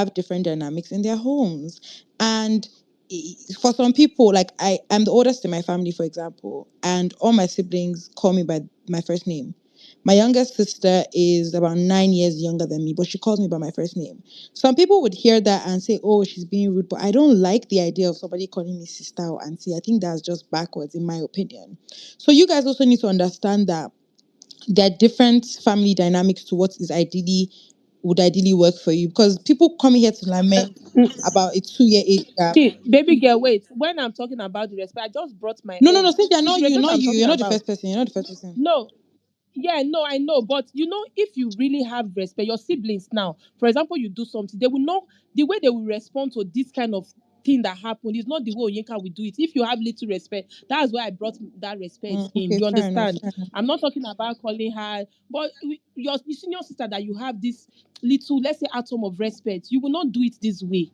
have different dynamics in their homes. And for some people, like I'm the oldest in my family, for example, and all my siblings call me by my first name. My youngest sister is about 9 years younger than me, but she calls me by my first name. Some people would hear that and say, oh, she's being rude, but I don't like the idea of somebody calling me sister or auntie. I think that's just backwards, in my opinion. So you guys also need to understand that there are different family dynamics to what is would ideally work for you, because people come here to lament about a 2 year age gap. See, baby girl, wait. When I'm talking about the respect, I just brought my No, no, no. own. Since they're See, not the you, respect not I'm you. talking You're not the about. first person. You're not the first person. No, yeah, no, I know. But if you really have respect, your siblings now, for example, you do something, they will know the way they will respond to this kind of thing that happened is not the way Onyeka will do it. If you have little respect, that's why I brought that respect in. Okay, You fair enough. understand? Fair enough. I'm not talking about calling her, but your senior sister that you have this little, let's say, atom of respect, you will not do it this way.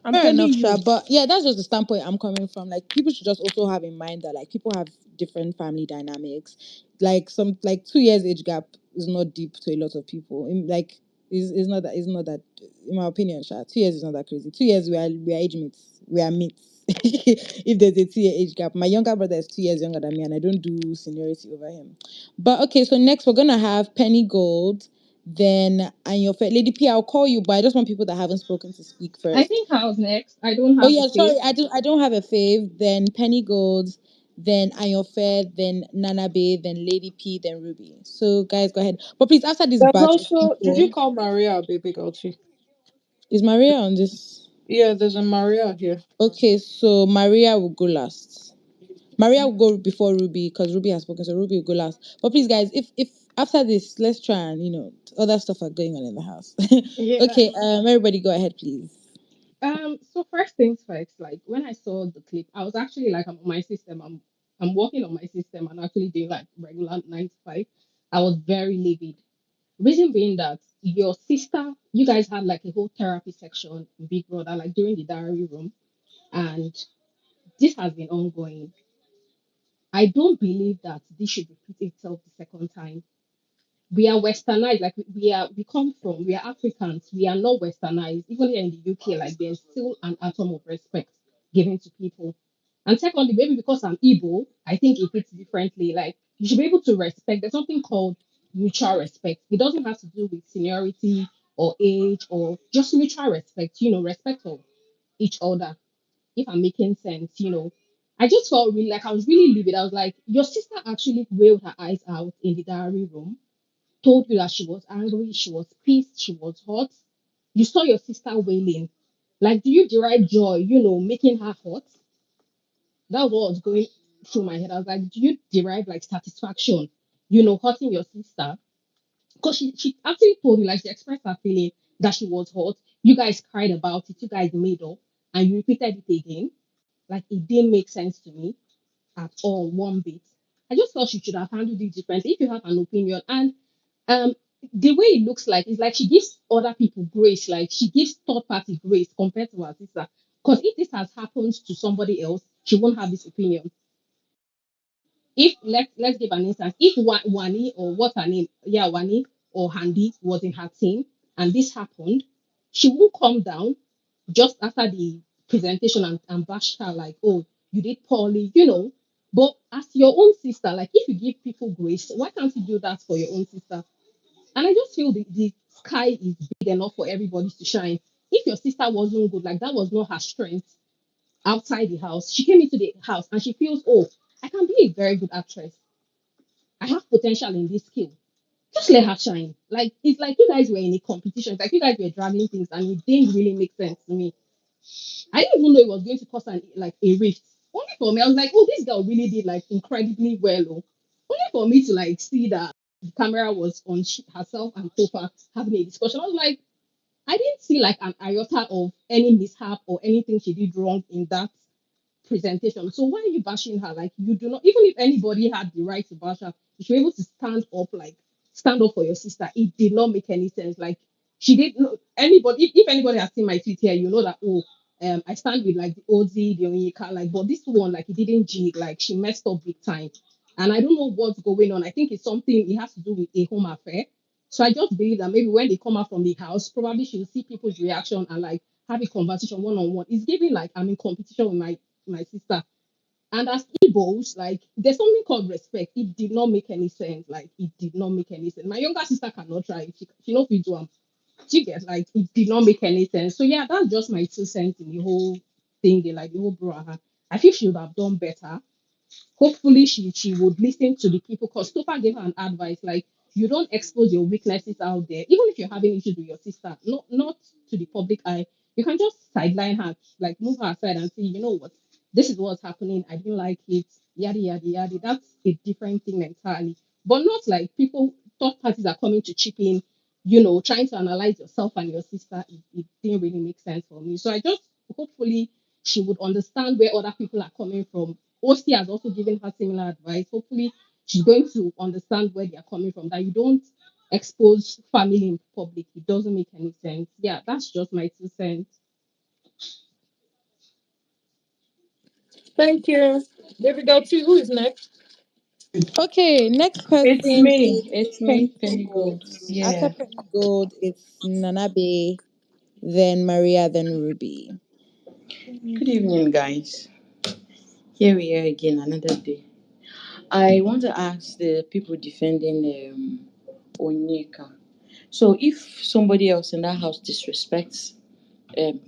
I'm Fair telling enough, Sha. you. But yeah, that's just the standpoint I'm coming from. Like, people should just also have in mind that like people have different family dynamics. Like, some like 2 years age gap is not deep to a lot of people. Like, is not that, in my opinion, Sha. 2 years is not that crazy. 2 years, we are age mates. We are mates. If there's a 2 year age gap, my younger brother is 2 years younger than me, and I don't do seniority over him. But okay, so next we're gonna have Penny Gold, then and your Lady P. I'll call you, but I just want people that haven't spoken to speak I first. think I was next. I don't Oh have a yeah, fave. sorry, I don't have a fave. Then Penny Gold, then Ayofe, then Nana Bay, then Lady P, then Ruby. So guys, go ahead. But please, after this There's batch of also, did you people, call Maria a baby girl too? is Maria on this? Yeah, there's a Maria here. Okay, so Maria will go last. Maria will go before Ruby because Ruby has spoken, so Ruby will go last. But please, guys, if after this, let's try and other stuff are going on in the house. Yeah. Okay, everybody go ahead, please. So first things first, like when I saw the clip, I was actually like, I'm on my system. I'm working on my system and actually doing like regular 9 to 5. I was very livid. Reason being that your sister, you guys had like a whole therapy section in Big Brother, like during the diary room, and this has been ongoing. I don't believe that this should repeat itself the second time. We are westernized, like we come from, we are Africans, we are not westernized. Even here in the UK, like there's still an atom of respect given to people. And secondly, maybe because I'm Igbo, I think it fits differently. Like you should be able to respect. There's something called mutual respect. It doesn't have to do with seniority or age or just mutual respect. Respect of each other. If I'm making sense. I just felt really like I was really livid. I was like, your sister actually wailed her eyes out in the diary room, told you that she was angry, she was pissed, she was hot. You saw your sister wailing. Like, do you derive joy, making her hot? That was what was going through my head. I was like, do you derive like satisfaction, hurting your sister? Because she actually told you, like, she expressed her feeling that she was hot. You guys cried about it, you guys made up, and you repeated it again. Like, it didn't make sense to me at all, one bit. I just thought she should have handled it differently. If you have an opinion, and um, the way it looks like is like she gives other people grace, like she gives third party grace compared to her sister. Because if this has happened to somebody else, she won't have this opinion. If let's give an instance, if Wani or what her name, yeah, Wani or Handy was in her team and this happened, she won't come down just after the presentation and bash her like, oh, you did poorly. But as your own sister, like if you give people grace, why can't you do that for your own sister? And I just feel the sky is big enough for everybody to shine. If your sister wasn't good, like that was not her strength outside the house. She came into the house and she feels, oh, I can be a very good actress. I have potential in this skill. Just let her shine. Like it's like you guys were in a competition. It's like you guys were dragging things and it didn't really make sense to me. I didn't even know it was going to cause like a rift. Only for me, I was like, oh, this girl really did like incredibly well. Oh. Only for me to like see that the camera was on herself and Topa having a discussion. I was like, I didn't see like an iota of any mishap or anything she did wrong in that presentation. So why are you bashing her? Like you do not, even if anybody had the right to bash her, you should be able to stand up for your sister. It did not make any sense. Like she did not anybody. If anybody has seen my tweet here, you know that I stand with like the Ozzy, the Onyeka, like, but this one like it didn't jig. Like she messed up big time, and I don't know what's going on. I think it's something it has to do with a home affair. So I just believe that maybe when they come out from the house, probably she will see people's reaction and like have a conversation one on one. It's giving like I'm in competition with my sister. And as Igbos, like there's something called respect. It did not make any sense. Like it did not make any sense. My younger sister cannot try it. She knows we do. She get like it did not make any sense. So yeah, that's just my 2 cents in the whole thing. They like the whole brouhaha. I think she would have done better. Hopefully she would listen to the people because Topa gave her an advice like you don't expose your weaknesses out there, even if you're having issues with your sister, not to the public eye. You can just sideline her, like move her aside and say, you know what, this is what's happening. I didn't like it, yada yada yada. That's a different thing entirely. But not like people, third parties are coming to chip in, trying to analyze yourself and your sister. It didn't really make sense for me. So I just hopefully she would understand where other people are coming from. OC has also given her similar advice. Hopefully, she's going to understand where they are coming from. That you don't expose family in public. It doesn't make any sense. Yeah, that's just my 2 cents. Thank you. Baby girl two, who is next? Okay, next It's person me. is It's me, Penny Penny Gold. Gold. After Yeah. Penny Gold, it's Nanabe, then Maria, then Ruby. Good evening, guys. Here we are again, another day. I want to ask the people defending Onyeka. So, if somebody else in that house disrespects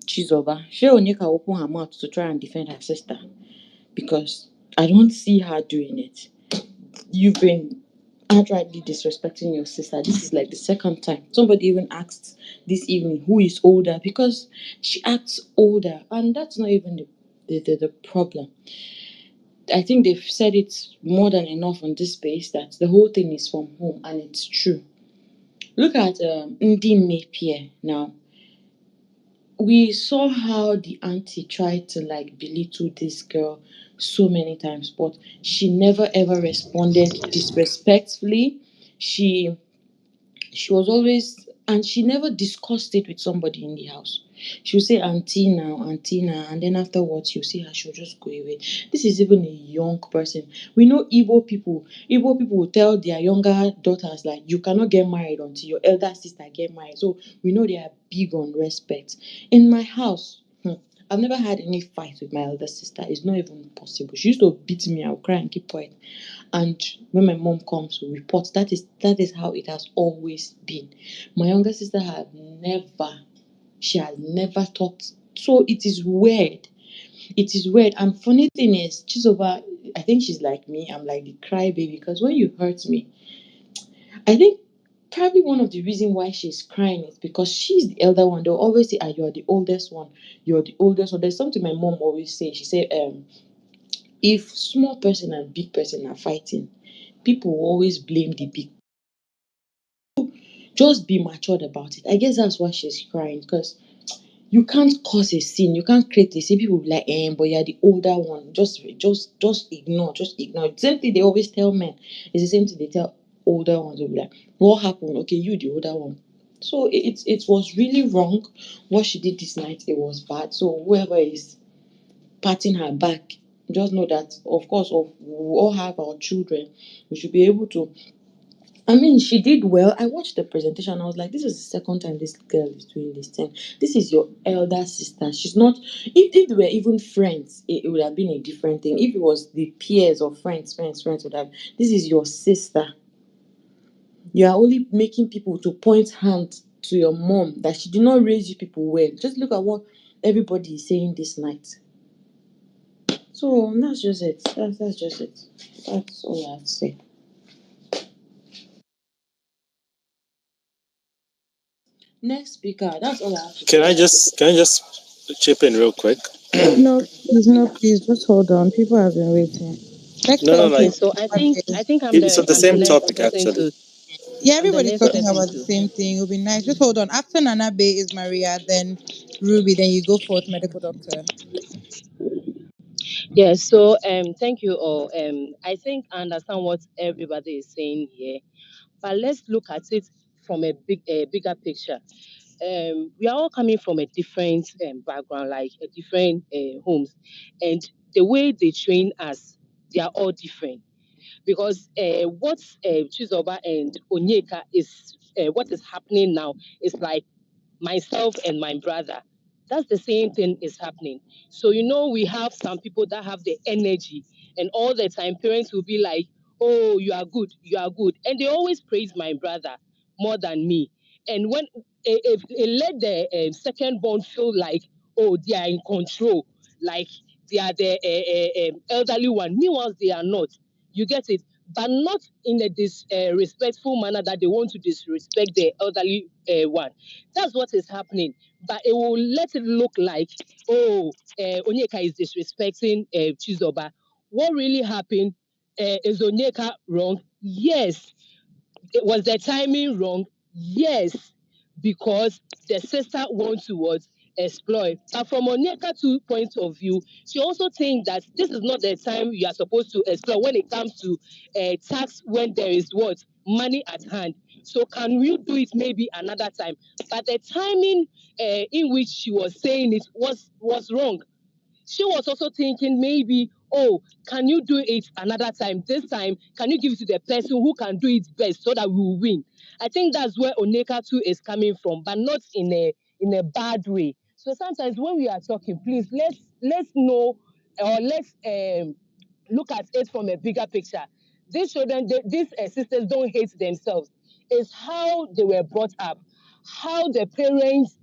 Chizoba, sure Onyeka will open her mouth to try and defend her sister because I don't see her doing it. You've been outrightly disrespecting your sister. This is like the second time. Somebody even asked this evening who is older because she acts older, and that's not even the problem. I think they've said it more than enough on this space that the whole thing is from home, and it's true. Look at Ndi Napier now. We saw how the auntie tried to like belittle this girl so many times, but she never ever responded disrespectfully. She she was always, and she never discussed it with somebody in the house. She'll say auntie now, and then afterwards you see her, she'll just go away. This is even a young person. We know Igbo people will tell their younger daughters like you cannot get married until your elder sister get married. So we know they are big on respect. In my house, I've never had any fight with my elder sister. It's not even possible. She used to beat me, I'll cry and keep quiet. And when my mom comes to report, that is how it has always been. My younger sister she has never talked. So it is weird. It is weird. And funny thing is, Chizoba, I think she's like me. I'm like the crybaby because when you hurt me, I think probably one of the reasons why she's crying is because she's the elder one. They'll always say, you're the oldest one. You're the oldest one. There's something my mom always say. She said, if small person and big person are fighting, people will always blame the big. Just be matured about it. I guess that's why she's crying because you can't cause a scene, you can't create a scene. People will be like, but you're the older one. Just ignore, just ignore. Same thing they always tell men. It's the same thing they tell older ones. They'll be like, what happened? Okay, you the older one. So it was really wrong what she did this night. It was bad. So whoever is patting her back, just know that of course we all have our children. We should be able to. I mean, she did well. I watched the presentation. I was like, this is the second time this girl is doing this thing. This is your elder sister. She's not. If they were even friends, it would have been a different thing. If it was the peers or friends would have. This is your sister. You are only making people to point hand to your mom that she did not raise you people well. Just look at what everybody is saying this night. So that's just it. That's just it. That's all I have to say. Next speaker. That's all I have to Can say. I just can I just chip in real quick? No, please, just hold on. People have been waiting. Next No, no, person like Okay, is so I think it's on the I'm the same next topic person actually. to yeah, I'm the everybody's next talking person about the to same thing. It'll be nice. Just hold on. After Nana Bay is Maria, then Ruby, then you go for medical doctor. Yeah, so thank you all. I think I understand what everybody is saying here, but let's look at it from a bigger picture. We are all coming from a different background, like a different homes, and the way they train us, they are all different. Because what Chizoba and Onyeka is what is happening now is like myself and my brother. That's the same thing is happening. So, we have some people that have the energy, and all the time parents will be like, oh, you are good, you are good. And they always praise my brother more than me. And when it let the second born feel like, oh, they are in control, like they are the elderly one. Meanwhile, they are not. You get it? But not in a disrespectful manner that they want to disrespect the elderly one. That's what is happening. But it will let it look like, oh, Onyeka is disrespecting Chizoba. What really happened? Is Onyeka wrong? Yes. Was the timing wrong? Yes, because the sister wants to what? Exploit. But from Onyeka 2 point of view, she also thinks that this is not the time you are supposed to explore when it comes to tax when there is what? Money at hand. So can we do it maybe another time? But the timing in which she was saying it was wrong. She was also thinking maybe, oh, can you do it another time? This time, can you give it to the person who can do it best so that we will win? I think that's where Oneka too is coming from, but not in a bad way. So sometimes when we are talking, please let's know, or let's look at it from a bigger picture. These children, these sisters don't hate themselves. It's how they were brought up, how the parents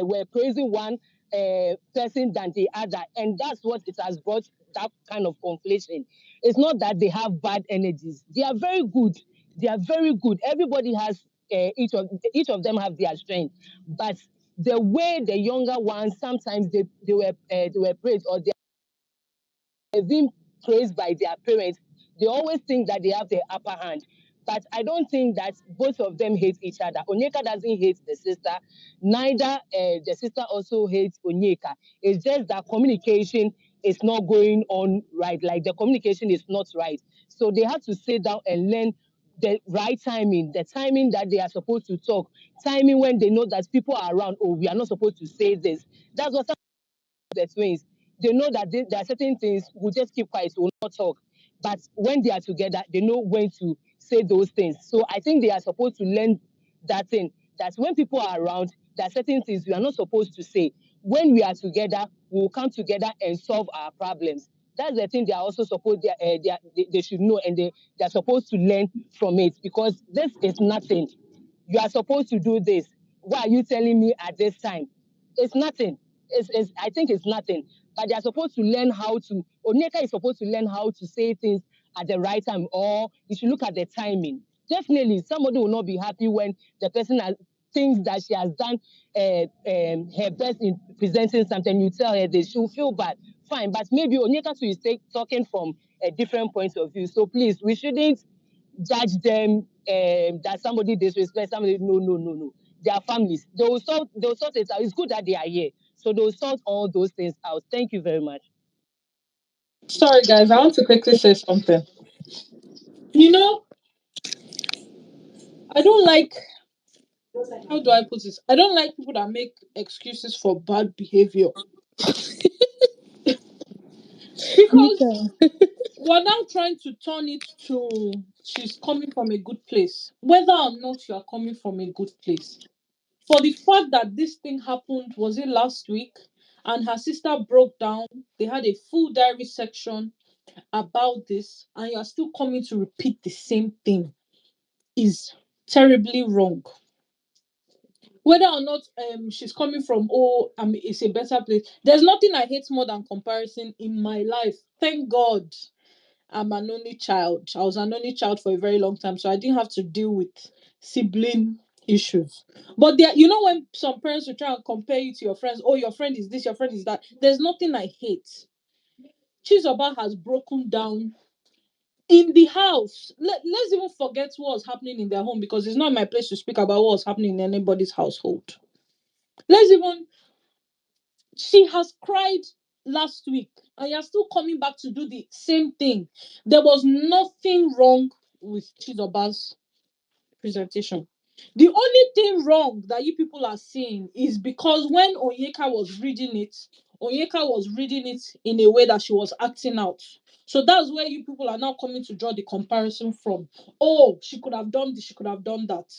were praising one person than the other, and that's what it has brought that kind of conflation. It's not that they have bad energies; they are very good. They are very good. Everybody has each of them have their strength, but the way the younger ones sometimes they were praised, or being praised by their parents, they always think that they have the upper hand. But I don't think that both of them hate each other. Onyeka doesn't hate the sister, neither the sister also hates Onyeka. It's just that communication is not going on right. Like the communication is not right. So they have to sit down and learn the right timing, the timing that they are supposed to talk, timing when they know that people are around. Oh, we are not supposed to say this. That's what the twins, they know that there are certain things we'll just keep quiet, we'll not talk. But when they are together, they know when to say those things. So I think they are supposed to learn that thing, that when people are around, there are certain things we are not supposed to say. When we are together, we'll come together and solve our problems. That's the thing they are also supposed they should know, and they are supposed to learn from it, because this is nothing. You are supposed to do this. Why are you telling me at this time? It's nothing. I think it's nothing. But they are supposed to learn how to, Onyeka is supposed to learn how to say things at the right time, or you should look at the timing. Definitely, somebody will not be happy when the person thinks that she has done her best in presenting something. You tell her this, she'll feel bad. Fine, but maybe Onyeka too is talking from a different point of view. So please, we shouldn't judge them that somebody disrespect somebody. No, no, no, no. They are families. They will sort it out. It's good that they are here. So they'll sort all those things out. Thank you very much. Sorry, guys, I want to quickly say something. You know, I don't like, how do I put this? I don't like people that make excuses for bad behavior, because we're now trying to turn it to she's coming from a good place, whether or not you are coming from a good place. For the fact that this thing happened, was it last week? And her sister broke down. They had a full diary section about this, and you are still coming to repeat the same thing, is terribly wrong. Whether or not she's coming from, oh, it's a better place. There's nothing I hate more than comparison in my life. Thank God I'm an only child. I was an only child for a very long time, so I didn't have to deal with sibling issues. But there, when some parents will try and compare you to your friends, oh, your friend is this, your friend is that. There's nothing I hate. Chizoba has broken down in the house. Let's even forget what was happening in their home, because it's not my place to speak about what was happening in anybody's household. Let's even, she has cried last week, and you're still coming back to do the same thing. There was nothing wrong with Chizoba's presentation. The only thing wrong that you people are seeing is because when Onyeka was reading it, Onyeka was reading it in a way that she was acting out. So that's where you people are now coming to draw the comparison from. Oh, she could have done this, she could have done that.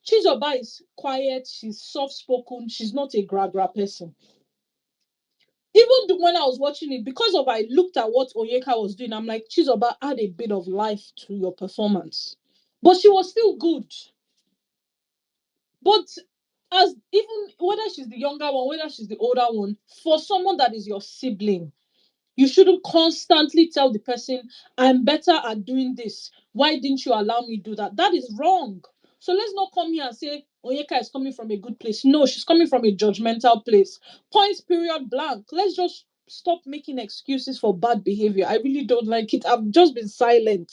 Chizoba is quiet, she's soft spoken, she's not a gra person. Even when I was watching it, because of I looked at what Onyeka was doing, I'm like, Chizoba, add a bit of life to your performance. But she was still good. But as even whether she's the younger one, whether she's the older one, for someone that is your sibling, you shouldn't constantly tell the person, I'm better at doing this. Why didn't you allow me to do that? That is wrong. So let's not come here and say Onyeka is coming from a good place. No, she's coming from a judgmental place. Points, period, blank. Let's just stop making excuses for bad behavior. I really don't like it. I've just been silent,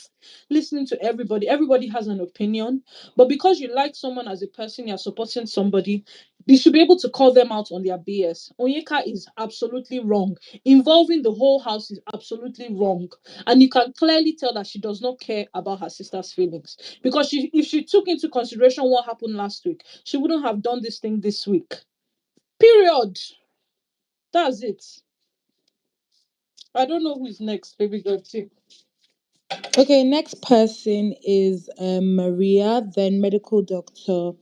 listening to everybody. Everybody has an opinion. But because you like someone as a person, you're supporting somebody, you should be able to call them out on their BS. Onyeka is absolutely wrong. Involving the whole house is absolutely wrong. And you can clearly tell that she does not care about her sister's feelings. Because if she took into consideration what happened last week, she wouldn't have done this thing this week. Period. That's it. I don't know who is next, baby girl. Too. Okay, next person is Maria, then medical doctor,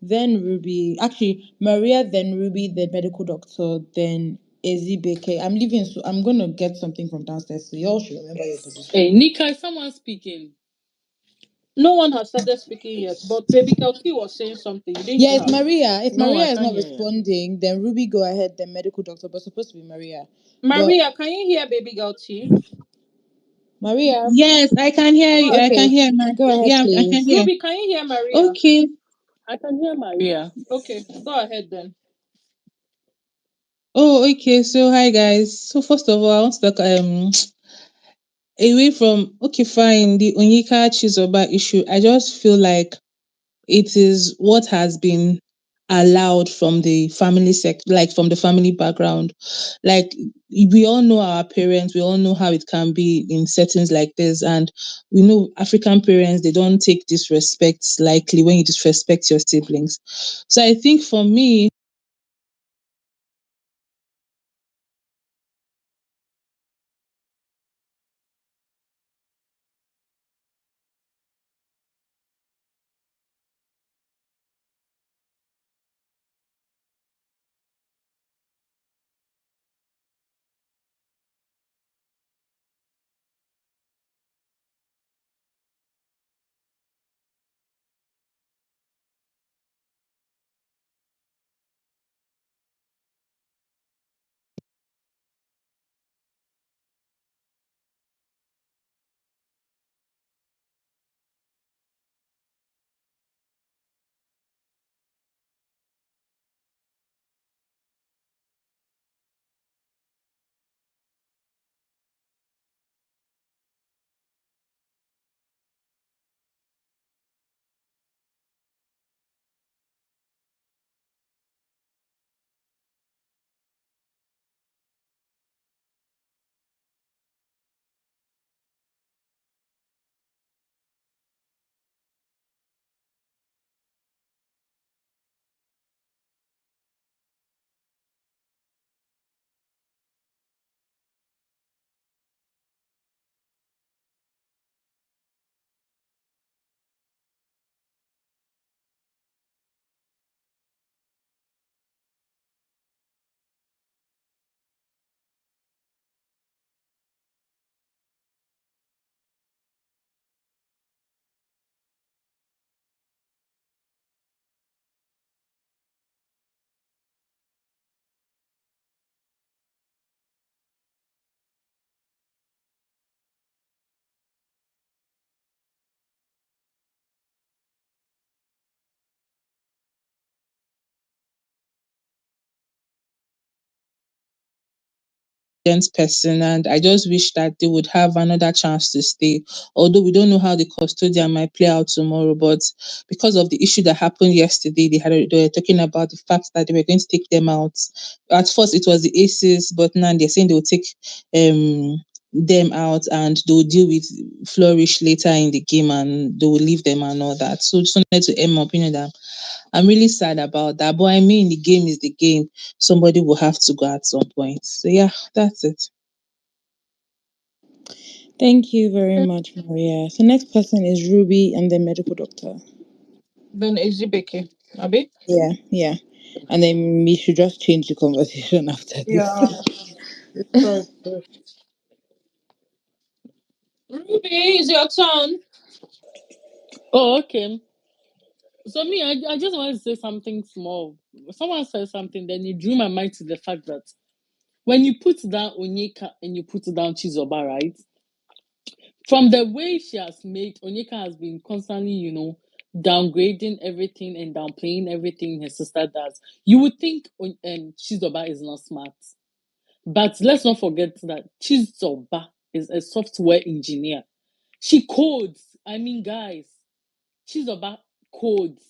then Ruby. Actually, Maria, then Ruby, then medical doctor, then Ezibeke. I'm leaving, so I'm gonna get something from downstairs. So y'all should remember your Hey, position. Nika, is someone speaking? No one has started speaking yet, but baby girl T was saying something. You didn't Yeah, hear it's her. Maria. If No, I Maria is can't not hear you. responding, then Ruby go ahead, then medical doctor, but it's supposed to be Maria. But Maria, can you hear baby girl T? Maria, Yes, I can hear Go you. I can okay, ahead. hear my. go ahead, Yeah, I can please. hear. Ruby, can you hear Maria? Okay. I can hear Maria. Okay, go ahead then. Oh, okay. So, hi guys. So, first of all, I want to talk away from okay, fine, the Onyeka Chizoba issue. I just feel like it is what has been allowed from the family like from the family background. Like we all know our parents, we all know how it can be in settings like this, and we know African parents, they don't take disrespect lightly when you disrespect your siblings. So I think for me, person, and I just wish that they would have another chance to stay. Although we don't know how the custodian might play out tomorrow, but because of the issue that happened yesterday, they were talking about the fact that they were going to take them out. At first, it was the aces, but now they're saying they will take them out and they'll deal with flourish later in the game and they will leave them and all that. So just wanted to end my opinion that I'm really sad about that. But I mean, the game is the game. Somebody will have to go at some point. So yeah, that's it. Thank you very much, Maria. So next person is Ruby and the medical doctor. Then Ezibeke. Abi? Yeah, yeah. And then we should just change the conversation after this. Yeah. Sorry. Ruby, it's your turn. Oh, okay. So me, I just want to say something small. Someone said something, then it drew my mind to the fact that when you put down Onyeka and you put down Chizoba, right? From the way she has made, Onyeka has been constantly, downgrading everything and downplaying everything her sister does. You would think Chizoba is not smart. But let's not forget that Chizoba is a software engineer. She codes. I mean, guys, Chizoba codes.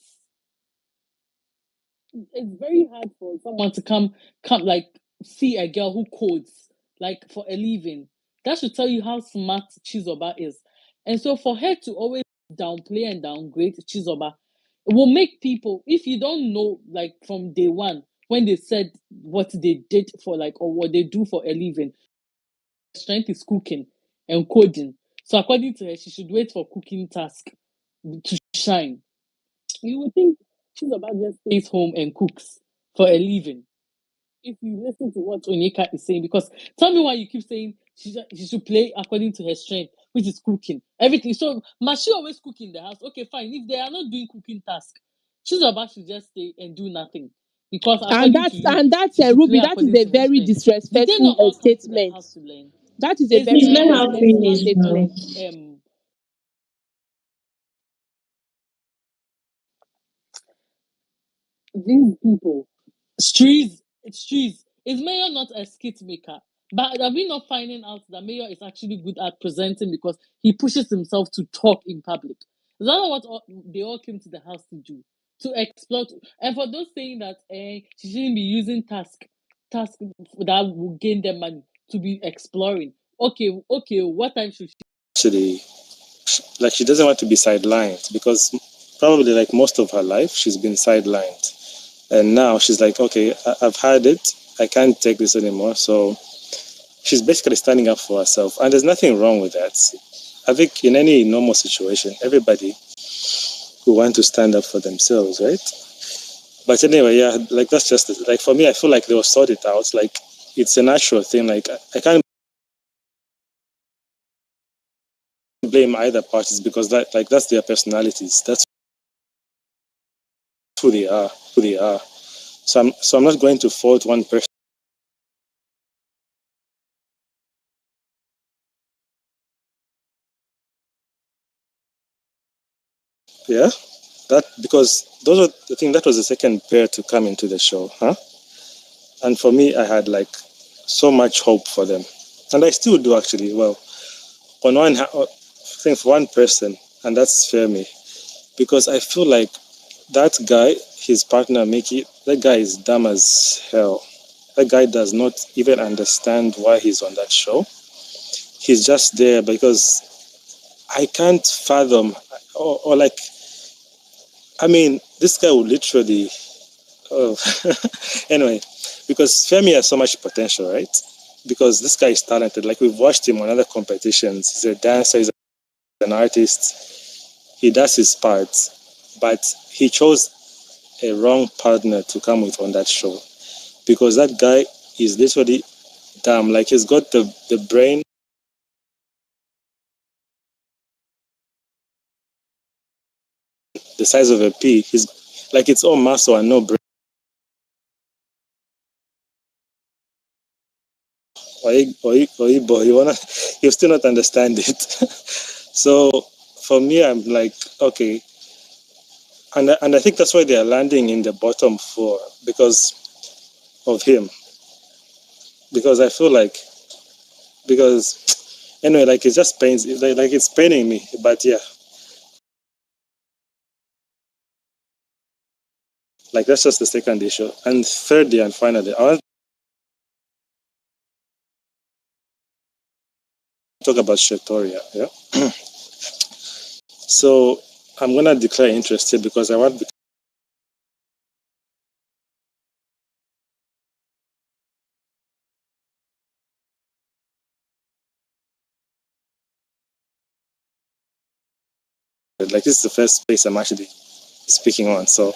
It's very hard for someone to come like see a girl who codes like for a living. That should tell you how smart Chizoba is. And so for her to always downplay and downgrade Chizoba, it will make people, if you don't know, like from day one, when they said what they did for like or what they do for a living, strength is cooking and coding. So according to her, she should wait for cooking task to shine. You would think she's about just stays home and cooks for a living. If you listen to what Onyeka is saying, because tell me why you keep saying she should play according to her strength, which is cooking. Everything. So must she always cook in the house? Okay, fine. If they are not doing cooking task, she's about to just stay and do nothing. Because And according to that's you, and that's she should play Ruby. That is according a to her very strength. Did they disrespectful not all come to the statement. house to learn? That is a Is very Please let her disrespectful not finish like now. statement. these people. Streets. Is Mayor not a skit maker? But are we not finding out that Mayor is actually good at presenting because he pushes himself to talk in public? Is that not what they all came to the house to do? To exploit. And for those saying that she shouldn't be using task that will gain them money to be exploring. Okay, what time should she? Actually, like she doesn't want to be sidelined because probably like most of her life she's been sidelined, and now she's like, okay, I've had it. I can't take this anymore. So she's basically standing up for herself, and there's nothing wrong with that. I think in any normal situation, everybody will want to stand up for themselves, right? But anyway, yeah, like that's just like for me. I feel like they will sort it out. Like it's a natural thing. Like I can't blame either parties because that's their personalities. That's who they are. Who they are. So I'm not going to fault one person. Yeah, that because those are the thing that was the second pair to come into the show, huh? And for me, I had like so much hope for them, and I still do actually. Well, on one hand, I think for one person, and that's Femi, because I feel like that guy, his partner Mickey, that guy is dumb as hell. That guy does not even understand why he's on that show. He's just there because I can't fathom, or like, I mean, this guy would literally, oh, anyway, because Femi has so much potential, right? Because this guy is talented. Like we've watched him on other competitions. He's a dancer, he's an artist. He does his parts, but he chose a wrong partner to come with on that show because that guy is literally dumb. Like he's got the brain the size of a pea. He's like it's all muscle and no brain. Boy, you still not understand it. So for me, I'm like, okay, and I think that's why they are landing in the bottom four because of him. Because I feel like because anyway, like it just pains like it's paining me. But yeah, like that's just the second issue. And thirdly and finally, I want talk about Shetoria. Yeah. So I'm gonna declare interest here because I want. Like this is the first space I'm actually speaking on, so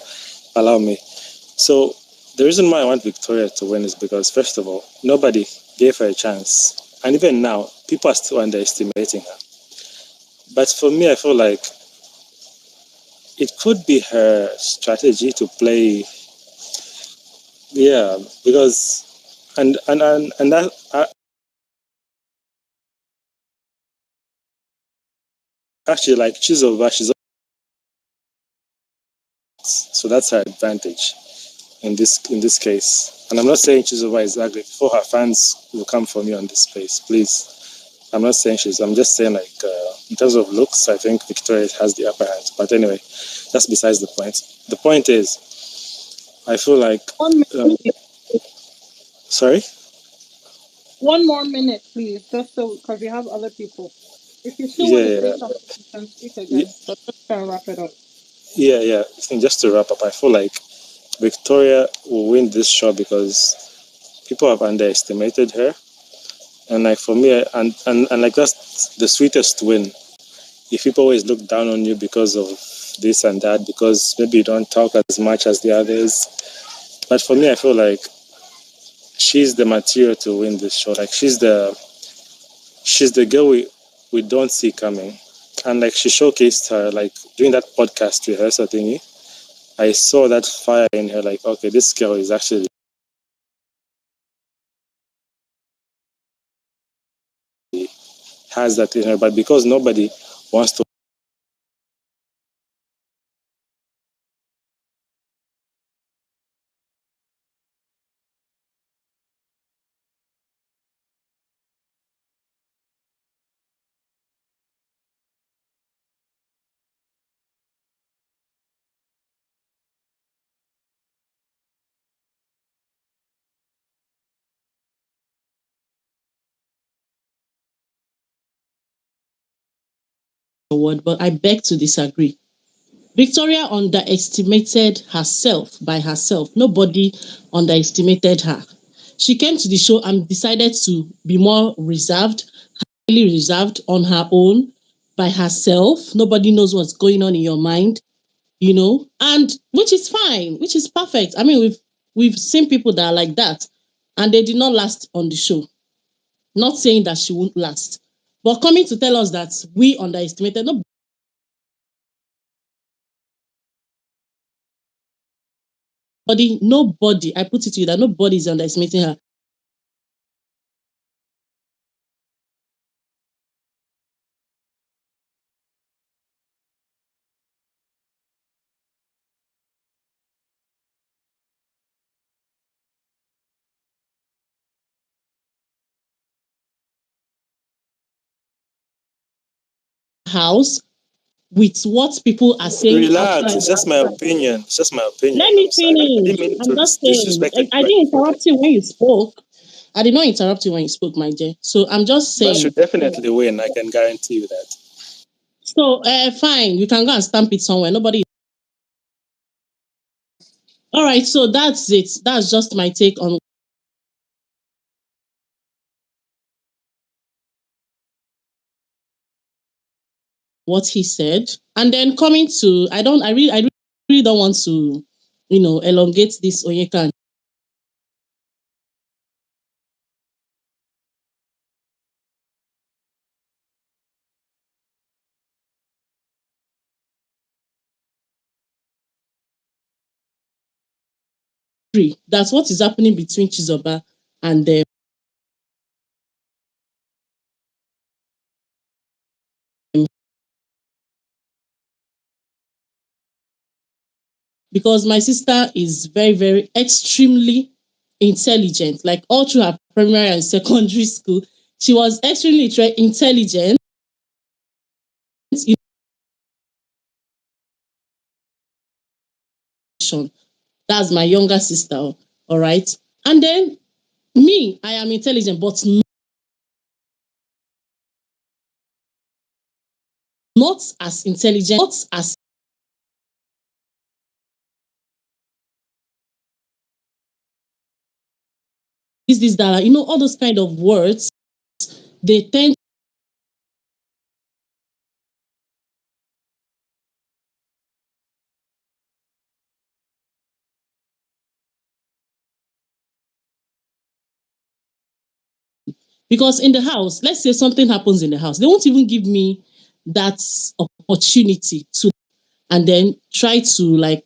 allow me. So the reason why I want Victoria to win is because, first of all, nobody gave her a chance, and even now, people are still underestimating her. But for me, I feel like it could be her strategy to play, yeah, because and that actually like Chizova, so that's her advantage in this case. And I'm not saying Chizova is ugly. Before her fans will come for me on this space, please. I'm not saying I'm just saying like in terms of looks, I think Victoria has the upper hand. But anyway, that's besides the point. The point is, I feel like, 1 minute. Sorry? 1 more minute, please, just so because we have other people. If you still want to Yeah, say something, you can speak yeah, again. But just try and wrap it up. yeah. I think just to wrap up, I feel like Victoria will win this show because people have underestimated her. And like for me, and like that's the sweetest win. If people always look down on you because of this and that, because maybe you don't talk as much as the others. But for me, I feel like she's the material to win this show. Like she's the girl we don't see coming. And like she showcased her, like doing that podcast rehearsal thingy. I saw that fire in her, like, okay, this girl is actually has that in her, but because nobody wants to word, but I beg to disagree. Victoria underestimated herself by herself. Nobody underestimated her. She came to the show and decided to be more reserved, highly reserved on her own by herself. Nobody knows what's going on in your mind, and which is fine, which is perfect. I mean, we've seen people that are like that, and they did not last on the show. Not saying that she won't last, but coming to tell us that we underestimated. Nobody, I put it to you that nobody is underestimating her. House with what people are saying relax. outside. It's just my opinion. It's just my opinion. Let me I'm sorry. I didn't finish. mean I'm to just saying. disrespect I anybody. didn't interrupt you when you spoke. I did not interrupt you when you spoke, my dear. So I'm just But saying. should definitely win. I can guarantee you that. So fine, you can go and stamp it somewhere. Nobody. All right. So that's it. That's just my take on what he said. And then coming to, I really don't want to, elongate this Onyeka tree. That's what is happening between Chizoba and them. Because my sister is very, very extremely intelligent. Like all through her primary and secondary school, she was extremely intelligent. That's my younger sister. All right. And then me, I am intelligent, but not as intelligent, not as this, that, all those kind of words, they tend because in the house, let's say something happens in the house, they won't even give me that opportunity to and then try to like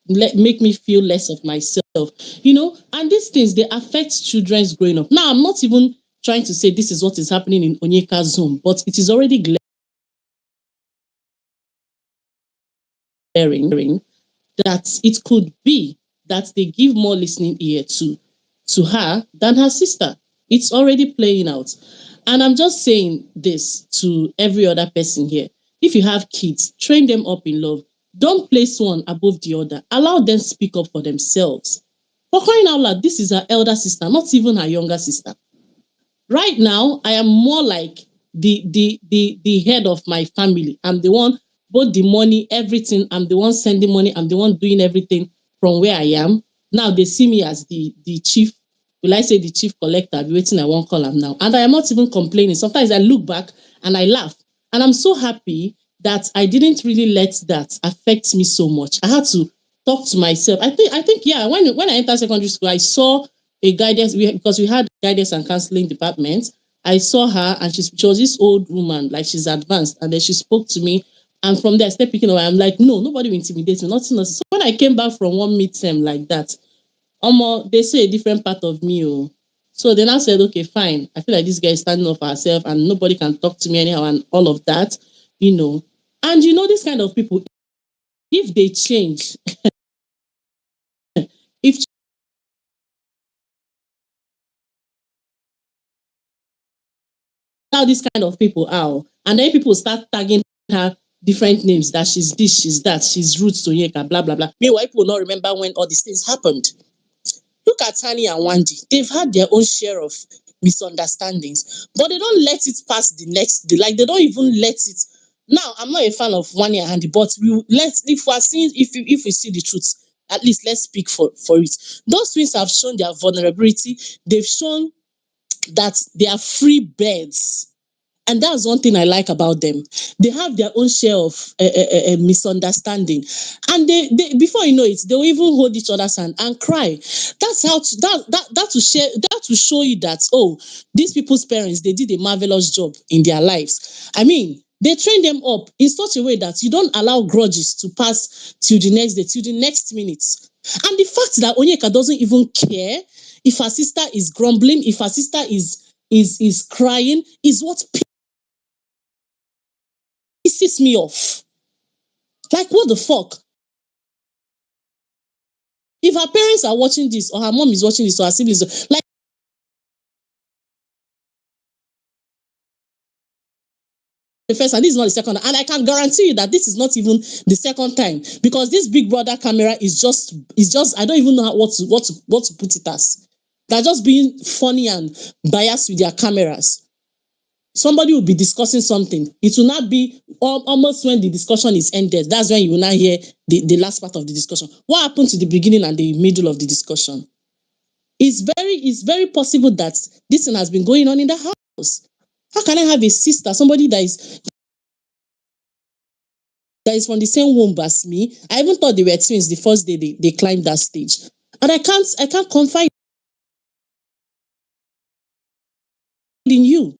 make me feel less of myself, and these things they affect children's growing up. Now, I'm not even trying to say this is what is happening in Onyeka's home, but it is already glaring that it could be that they give more listening ear to her than her sister. It's already playing out. And I'm just saying this to every other person here. If you have kids, train them up in love. Don't place one above the other. Allow them speak up for themselves. For crying out loud, this is her elder sister, not even her younger sister. Right now, I am more like the head of my family. I'm the one, both the money, everything. I'm the one sending money. I'm the one doing everything from where I am. Now they see me as the chief. Will I say the chief collector? I'll be waiting. I won't call him now, and I am not even complaining. Sometimes I look back and I laugh, and I'm so happy that I didn't really let that affect me so much. I had to talk to myself. I think yeah. When I entered secondary school, I saw a guidance because we had guidance and counseling department. I saw her and she was this old woman, like she's advanced, and then she spoke to me. And from there, I started picking up. I'm like, no, nobody will intimidate me, nothing else. So when I came back from one midterm like that, they saw a different part of me. Oh. So then I said, okay, fine. I feel like this guy is standing up for herself and nobody can talk to me anyhow and all of that, you know. And this kind of people, if they change, if how these kind of people are. And then people start tagging her different names that she's this, she's that, she's roots to Yeka, blah, blah, blah. Meanwhile, people will not remember when all these things happened. Look at Tani and Wandy. They've had their own share of misunderstandings, but they don't let it pass the next day. Like they don't even let it. Now, I'm not a fan of Wani and Handy, but if we're seeing if we see the truth, at least let's speak for it. Those twins have shown their vulnerability. They've shown that they are free birds. And that's one thing I like about them. They have their own share of misunderstanding, and they before you know it, they'll even hold each other's hand and cry. That's how to, that to show you that these people's parents, they did a marvelous job in their lives. I mean, they train them up in such a way that you don't allow grudges to pass till the next day, till the next minute. And the fact that Onyeka doesn't even care if her sister is grumbling, if her sister is crying, is what pisses me off. Like, what the fuck? If her parents are watching this, or her mom is watching this, or her siblings, like, the first and this is not the second, and I can guarantee you that this is not even the second time because this Big Brother camera is just I don't even know what to put it as. They're just being funny and biased with their cameras. Somebody will be discussing something. It will not be almost when the discussion is ended. That's when you will not hear the last part of the discussion. What happened to the beginning and the middle of the discussion? It's very possible that this thing has been going on in the house. How can I have a sister, somebody that is from the same womb as me? I even thought they were twins the first day they climbed that stage. And I can't confide in you.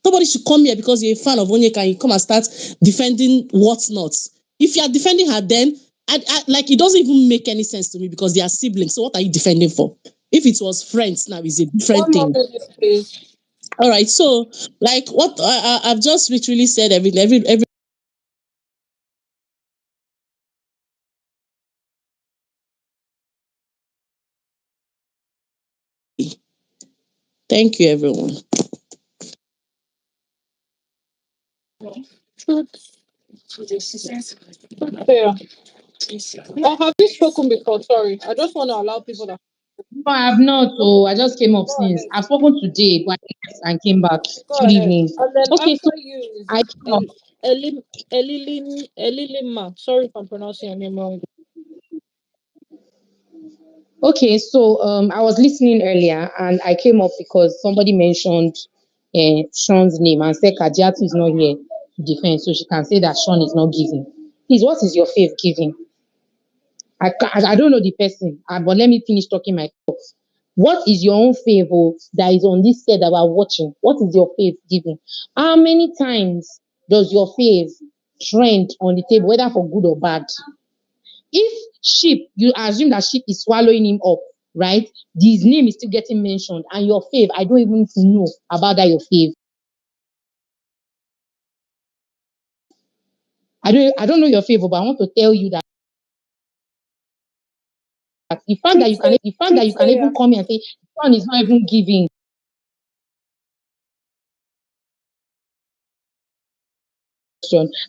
Nobody should come here because you're a fan of Onyeka and you come and start defending what's not. If you are defending her, then like it doesn't even make any sense to me because they are siblings. So what are you defending for? If it was friends now, is a different One more thing. minute, please. All right. So, like what I've just literally said everything. Every Thank you, everyone. Truth. Yeah. Or have you spoken before? Sorry. I just want to allow people that. No, I have not. Okay, So I just came up go since. ahead. I've spoken today, but I left and came back. Go Good ahead. evening. And then Okay, so after you is I came up. Elilima. Sorry if I'm pronouncing your name wrong. Okay, so I was listening earlier and I came up because somebody mentioned Sean's name and said Kajiatu is not here to defend, so she can say that Sean is not giving. Please, what is your faith giving? I don't know the person, but let me finish talking my thoughts. What is your own favor that is on this set that we're watching? What is your faith giving? How many times does your faith trend on the table, whether for good or bad? If sheep, you assume that sheep is swallowing him up, right? His name is still getting mentioned, and your faith, I don't even know about that. Your faith, I don't know your favor, but I want to tell you that the fact that Truth you can, say, the fact that you can yeah. even come here and say son is not even giving.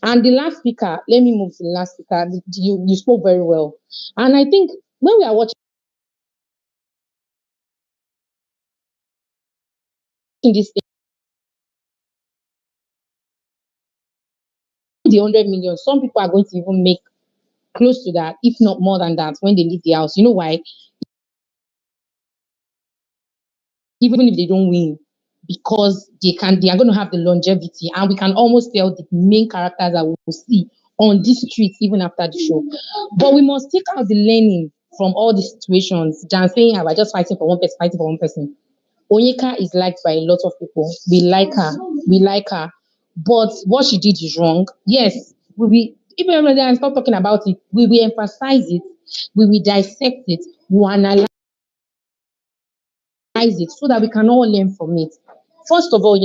And the last speaker, let me move to the last speaker. You spoke very well, and I think when we are watching this, the 100 million, some people are going to even make close to that, if not more than that, when they leave the house. You know why? Even if they don't win, because they are going to have the longevity, and we can almost tell the main characters that we will see on these streets even after the show. But we must take out the learning from all these situations. Jan saying, "I was just fighting for one person, fighting for one person." Onyeka is liked by a lot of people. We like her. We like her. But what she did is wrong. Yes, we will, even when I stop talking about it, we will emphasize it, we will dissect it, we will analyze it so that we can all learn from it. First of all,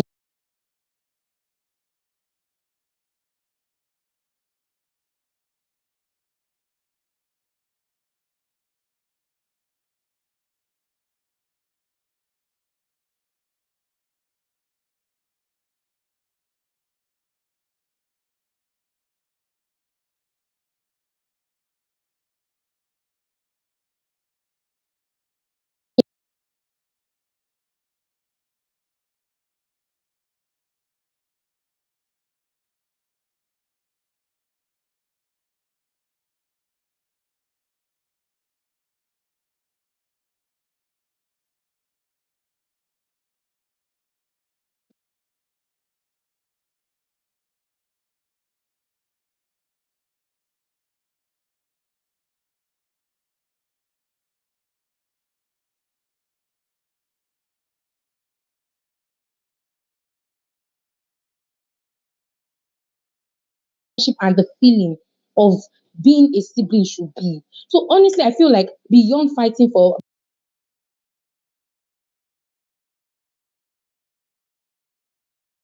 and the feeling of being a sibling should be. So honestly, I feel like beyond fighting for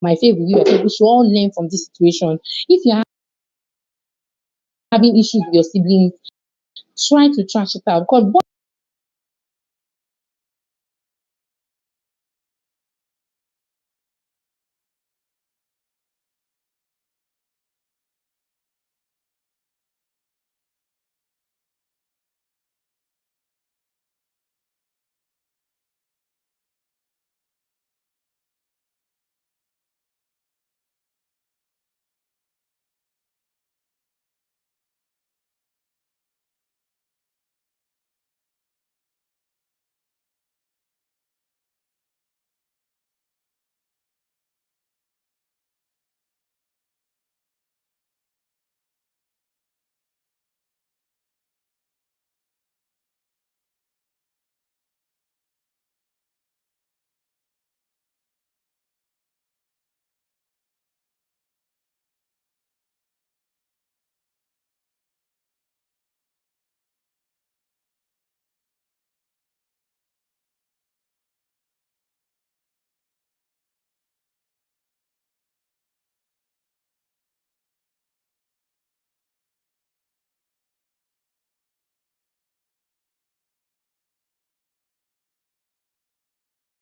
my favorite, we should all learn from this situation. If you're having issues with your siblings, try to trash it out. Because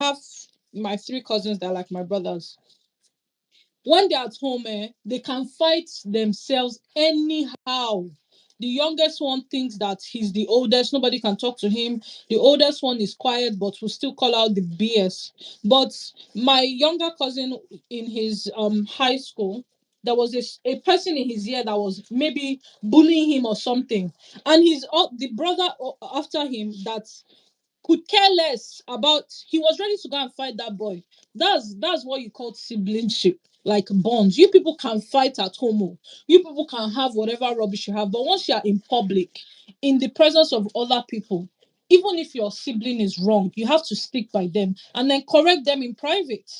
have my three cousins that are like my brothers. When they're at home, they can fight themselves anyhow. The youngest one thinks that he's the oldest, nobody can talk to him. The oldest one is quiet, but will still call out the BS. But my younger cousin in his high school, there was a person in his year that was maybe bullying him or something. And the brother after him that could care less about, he was ready to go and fight that boy. That's what you call siblingship, like bonds. You people can fight at home, oh. You people can have whatever rubbish you have, but once you are in public, in the presence of other people, even if your sibling is wrong, you have to stick by them and then correct them in private.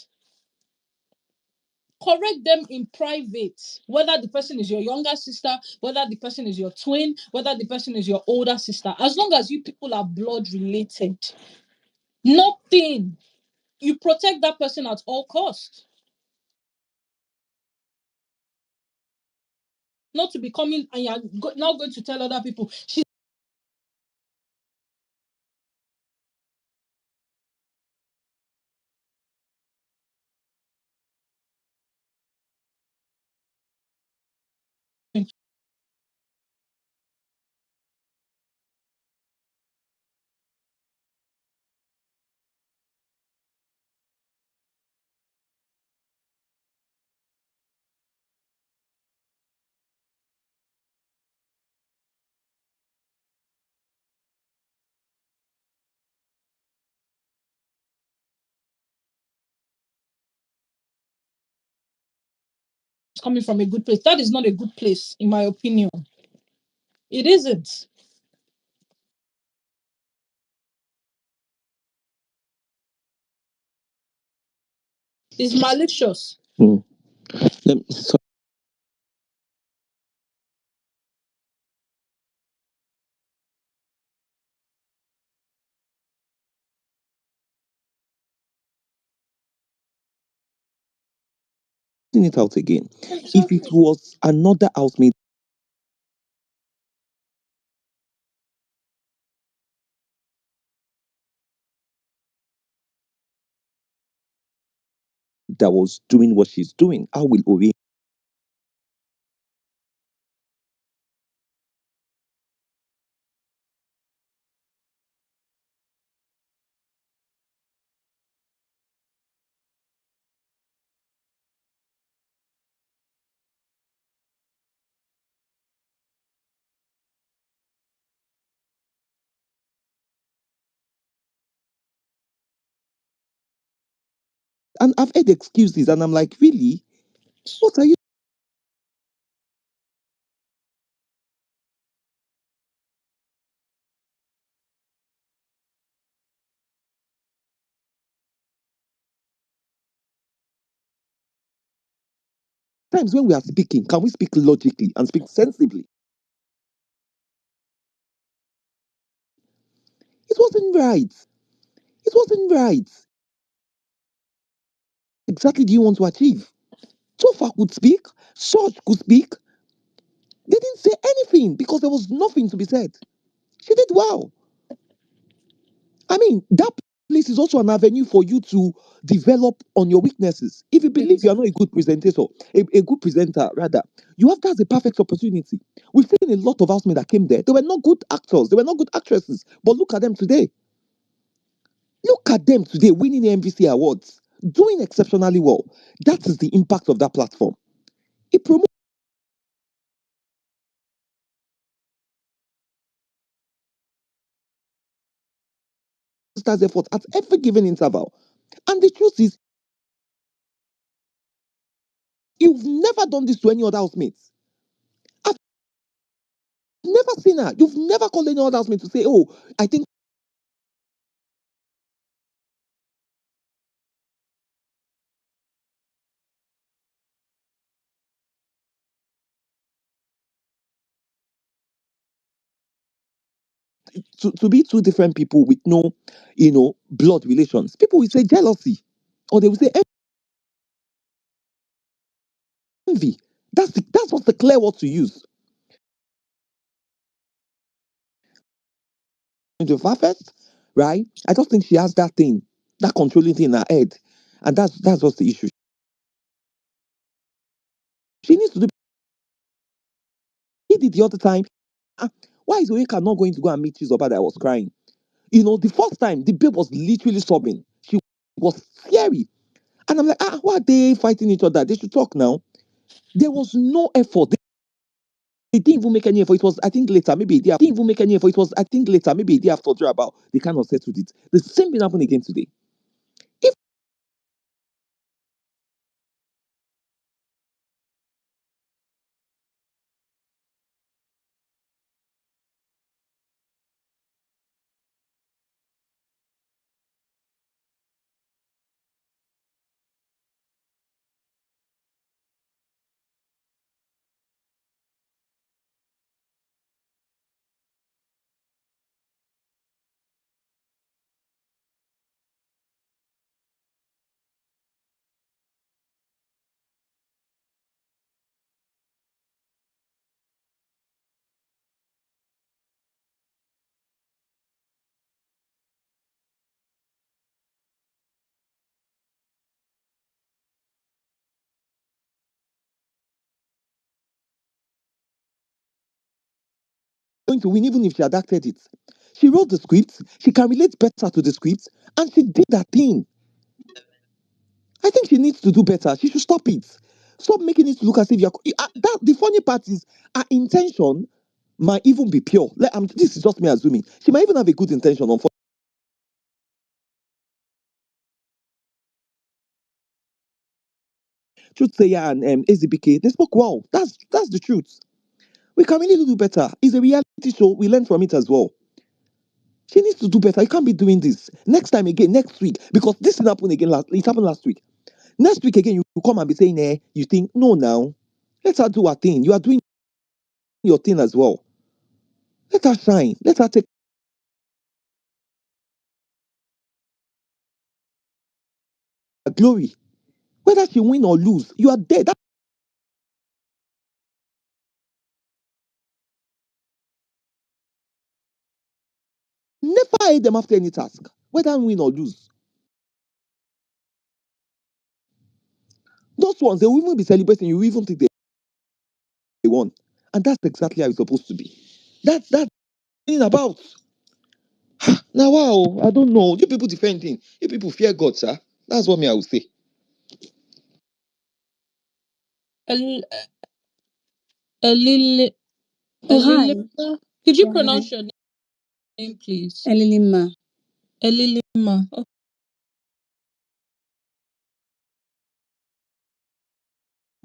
Correct them in private, whether the person is your younger sister, whether the person is your twin, whether the person is your older sister. As long as you people are blood related, nothing, you protect that person at all costs. Not to be coming and you're now going to tell other people she's coming from a good place. That is not a good place, in my opinion. It isn't. It's malicious. Mm. So it out again. If it Exactly. was another housemate that was doing what she's doing, how will Ori and I've heard excuses and I'm like, really? What are you times when we are speaking, can we speak logically and speak sensibly? It wasn't right. It wasn't right. Exactly do you want to achieve? Tofa could speak, Soch could speak. They didn't say anything because there was nothing to be said. She did well. I mean, that place is also an avenue for you to develop on your weaknesses. If you believe you are not a good presenter, a good presenter, rather, you have that's a perfect opportunity. We've seen a lot of housemaids that came there. They were not good actors, they were not good actresses. But look at them today. Look at them today winning the MVC awards, doing exceptionally well. That is the impact of that platform. It promotes that effort at every given interval. And the truth is, you've never done this to any other housemates. I've never seen her. You've never called any other housemate to say, oh, I think to be two different people with no, blood relations. People will say jealousy, or they will say envy. That's what's the clear word to use. Into Fafet, right? I just think she has that thing. that controlling thing in her head. And that's what's the issue. She needs to do he did the other time. Ah, why is Oyeka not going to go and meet Chizoba that was crying? The first time the babe was literally sobbing. She was scary. And I'm like, why are they fighting each other? They should talk now. There was no effort. They didn't even make any effort. It was, I think, later, maybe a day after. They didn't even make any effort. It was, I think, later, maybe a day after about they kind of settled it. The same thing happened again today. If going to win, even if she adapted it. She wrote the script, she can relate better to the script, and she did that thing. I think she needs to do better. She should stop it. Stop making it look as if you're. That the funny part is her intention might even be pure. This is just me assuming. She might even have a good intention. On Truth Sayer and AZBK, they spoke well. That's the truth. We can really do better. It's a reality show. We learn from it as well. She needs to do better. You can't be doing this next time again, next week, because this didn't happen again. It happened last week. Next week again, you come and be saying, you think no now. Let her do her thing. You are doing your thing as well. Let her shine. Let her take her glory. Whether she win or lose, you are there. Never hate them after any task, whether win or lose. Those ones, they will even be celebrating. You will even think they won. And that's exactly how it's supposed to be. That's thing about. Now, wow, I don't know. You people defending. You people fear God, sir. That's what me I will say. El- Elili- Oh, hi. Elilima. Could you Yeah, hi. pronounce your name, please? Elilima. Elilima.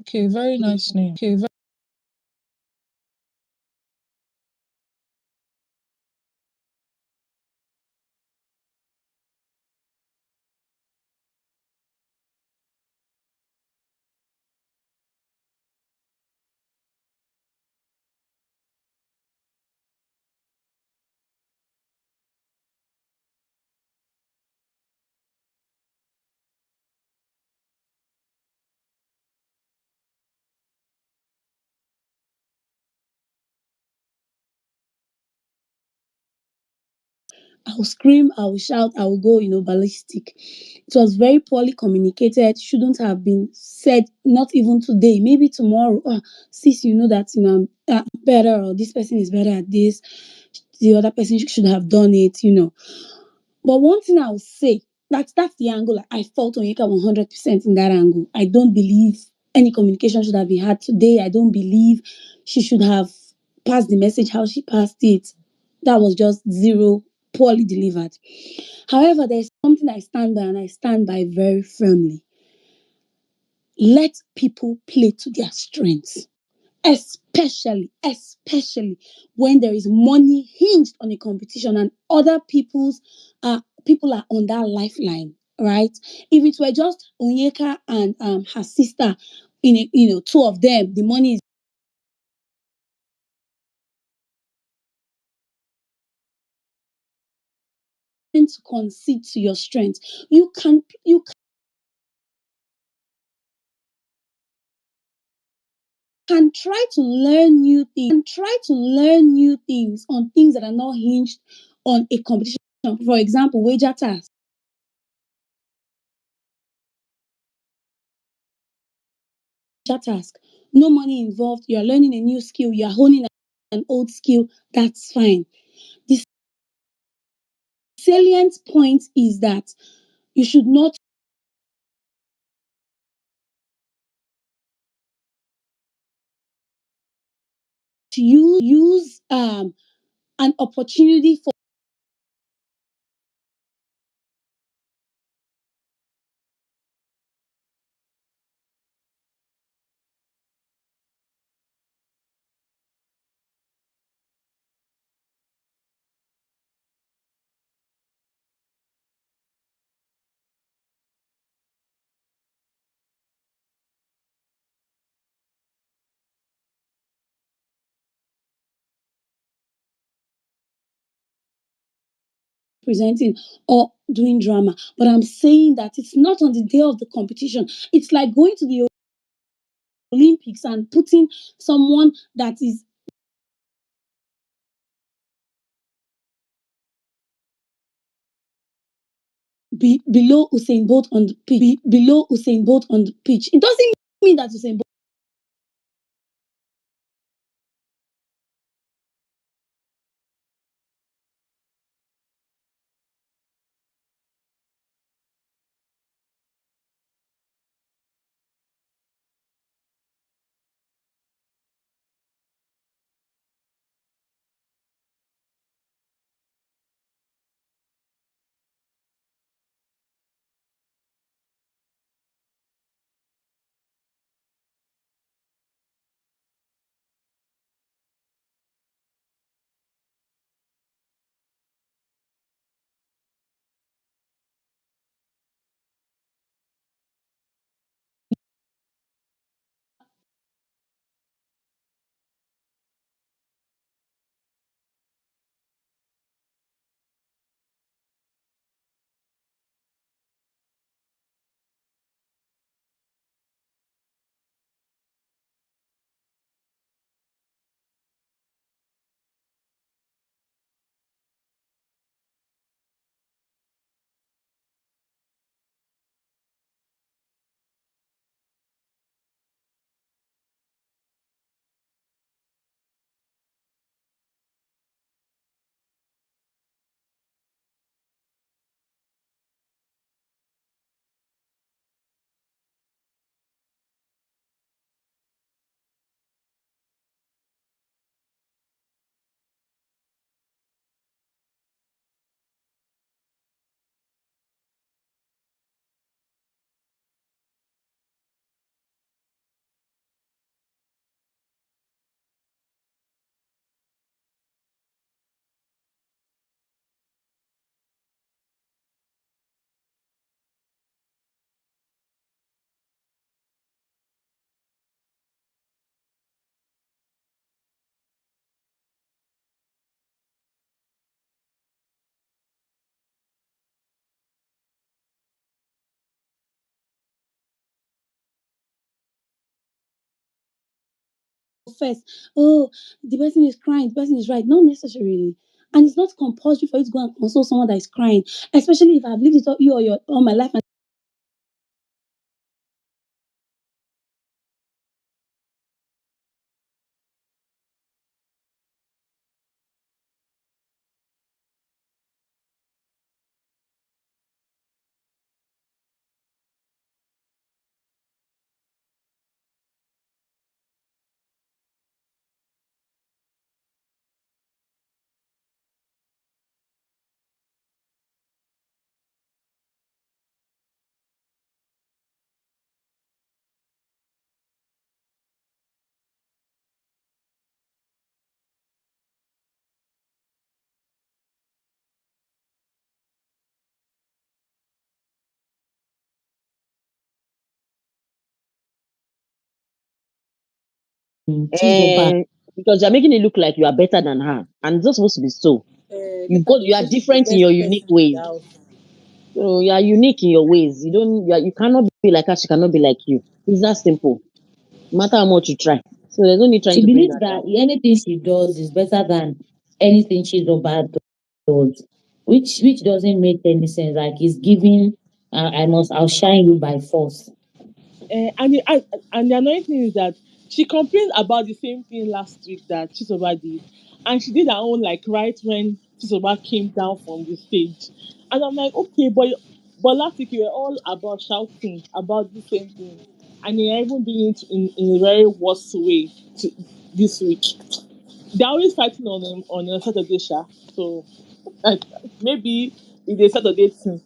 Okay, very nice name. Okay, I will scream, I will shout, I will go, ballistic. It was very poorly communicated, shouldn't have been said, not even today, maybe tomorrow. Sis, you know that, I'm better, or this person is better at this. The other person should have done it. But one thing I will say, that's the angle I felt Onyeka 100% in that angle. I don't believe any communication should have been had today. I don't believe she should have passed the message how she passed it. That was just zero, poorly delivered. However, there's something I stand by, and I stand by very firmly. Let people play to their strengths. Especially when there is money hinged on a competition and other people are on that lifeline, right? If it were just Onyeka and her sister, two of them, the money is meant to concede to your strength. You can try to learn new things. Try to learn new things on things that are not hinged on a competition. For example, wager task. task, no money involved, you're learning a new skill, you're honing an old skill, that's fine. The salient point is that you should not use an opportunity for presenting or doing drama. But I'm saying that it's not on the day of the competition. It's like going to the Olympics and putting someone that is below Usain Bolt on the pitch. Below Usain Bolt on the pitch. It doesn't mean that Usain first, oh, the person is crying, the person is right. Not necessarily. And it's not compulsory for you to go and console someone that is crying, especially if I've lived it all my life. And Chizoba, because you're making it look like you are better than her, and it's not supposed to be so. You are different in your unique ways. So you are unique in your ways. You cannot be like her. She cannot be like you. It's that simple. No matter how much you try. So there's no need trying She to bring believes her that down. anything she does is better than anything she's about does, which doesn't make any sense. Like it's giving, I must outshine you by force. And the annoying thing is that she complained about the same thing last week that Chisoba did, and she did her own like right when Chisoba came down from the stage, and I'm like, okay, but last week you were all about shouting about the same thing, and you're even doing it in a very worse way this week. They're always fighting on a Saturday, so like, maybe it's a Saturday thing.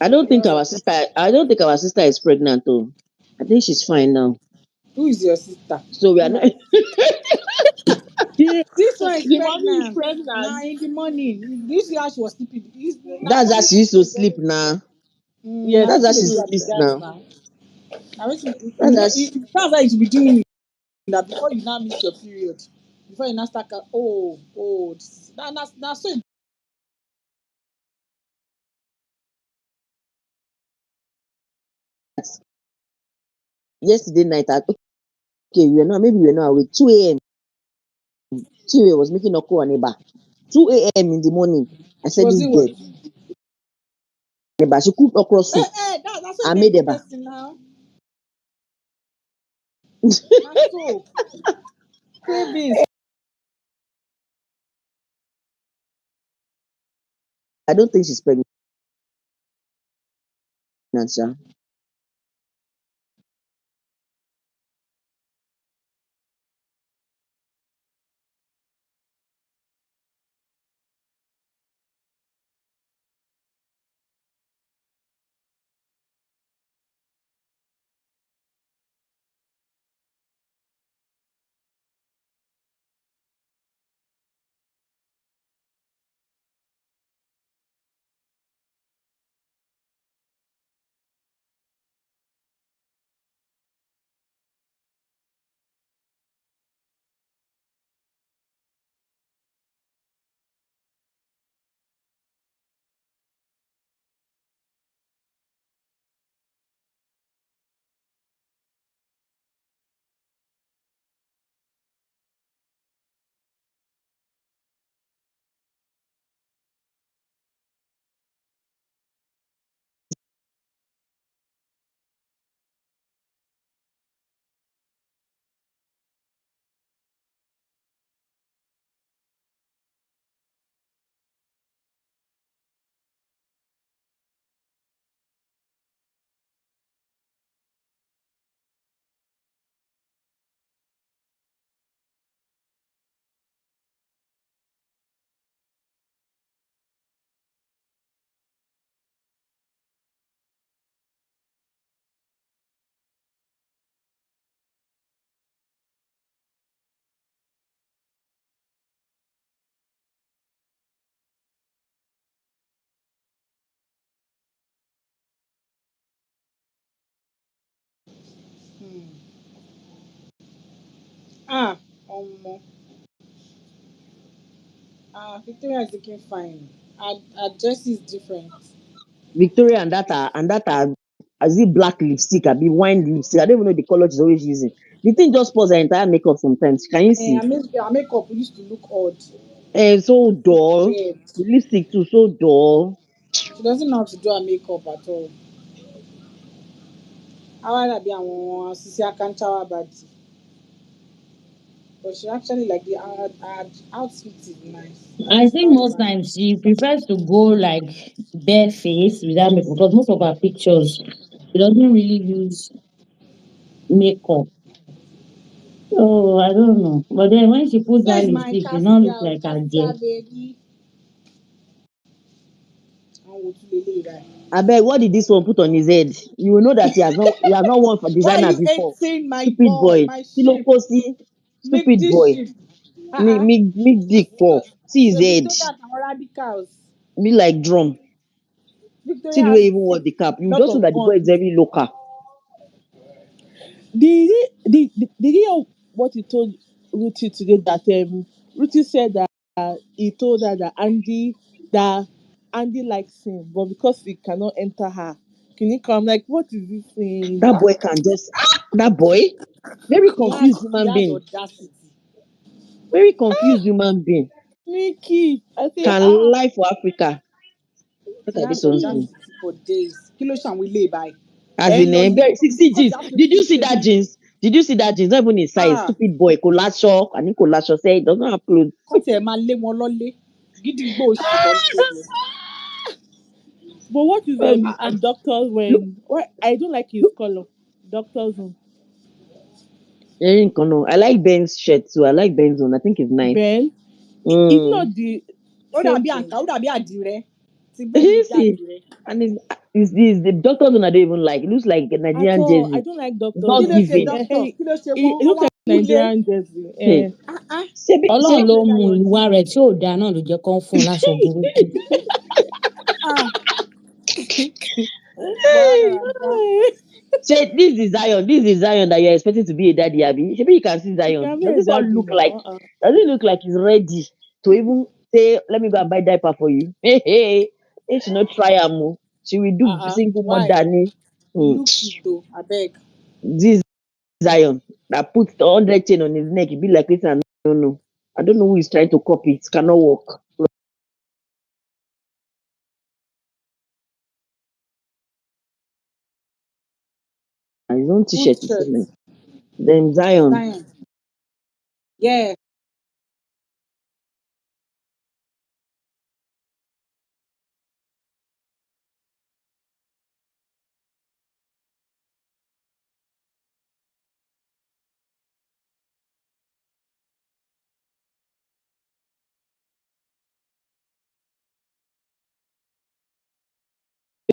I don't think our sister. I don't think our sister is pregnant though. I think she's fine now. Who is your sister? So we are not. The This one is the mommy is pregnant. Now pregnant. in the morning. You see how she was sleeping. Now That's how wetin she used to sleep now. Yes, now That's how wetin it's dey she do true. her be sleeps that now. now. Now wetin That's how that's how you should be doing it. That before you now miss your period. Before you now start now so yesterday night. Okay, we were not. Maybe we were not awake. 2 a.m. Chinwe was making Oko and Eba. 2 a.m. in the morning. I said, was this it girl, what? Eba. She cooked okra soup. That's what I they made do Eba. person now. Now so cravings. I don't think she's pregnant, Sha. Ah, um, Victoria is looking fine. Her dress is different. Victoria and that are as if black lipstick, I be wine lipstick. I don't even know the color she's always using. The thing just spoils her entire makeup sometimes. Can you see? Her makeup used to look odd. So dull. Weird. The lipstick too, so dull. She doesn't know how to do her makeup at all. How dàbí àwọn Sisi Akanchawa body. But she actually like her outfit is nice. Her I think style is most nice. times she prefers to go like bare face without makeup because most of her pictures she doesn't really use makeup. So I don't know. But then when she puts Where that is my lipstick, she not look Cassia? like a Cassia girl. baby. Àwọn wo tún lélẹ́yìí báyìí? I beg, what did this one put on his head? You will know that he has not worn for Why are designer you before. hating my Stupid boy, boy. my sheep? Kilokosi. Make Stupid this boy. sheep. Me, Uh-uh. me, me dick So, for. See his so head. Victoria àtàwọn radicals. Be like drum. See Victoria the way has he even wore the cap. You lot just know of that the boy is guns. very local. Did you hear what he told Ruthie today? That Ruthie said that he told her that Andy likes him, but because he cannot enter her, can you come? Like, what is this saying? That boy can just that boy. Very He has confused human being. audacity. Very confused human being. Mickey. I say, Can ah, lie for Africa. What are Ìyá these mi ò ones dá mi doing? sí for days. Kí ló ṣàwọn ilé báyìí? As Ẹ ń in, lọ ilé very, wọn. see Because jeans. they have to Did you see ṣe that bí. jeans? Did you see that jeans? Not even a size. Ah, Stupid boy. Colasho. I need Colasho. Say it doesn't have clothes. kọ́ tiẹ̀ máa lé wọn lọ́lé. Gídígbò òṣì tó ń ṣe yẹn. but what is Um, Ah, ah. doctor's look, wearing? What I don't like his color. Doctor's own. I like Ben's shirt too. I like Ben's one. I think it's nice. Ben, it's Mm. not the Ó same dàbí thing. àǹkà, ó dàbí àdìrẹ. Ti bẹ́ẹ̀ ni You bí see, àdìrẹ. and it's the doctor's one I don't even like. It looks like a At Nigerian all, I jersey. don't like It's doctor's Kí not ló own. ṣe giving. dókítà? Kí ló ṣe It wọ́n? looks Ọwọ́ like abúlé. Nigerian jersey. Hey, Ah, ah. ṣebí Ọlọ́run Wọ́n ló ṣe mú dáyọ̀ ìwà jeans. rẹ̀ tí ò dáa náà ló jẹ́ kó ń fún un láṣọ burúkú. Ah, bọ́ọ̀rọ̀ say this is Zion that you're expecting to be a daddy, Abby. Maybe you can see You Zion. can be Does a this one daddy look now. like? Does it look like he's ready to even say, "Let me go and buy diaper for you"? Hey, hey, hey, she not try am. She will do single Why? mother ni. He Hmm. looks it though. Abeg. This Zion that puts the 100 chain on his neck, it be like this. And I don't know. I don't know who is trying to copy. It cannot work. His own Whose t-shirt is so shirt? nice. Then Zion. Zion. Yeah.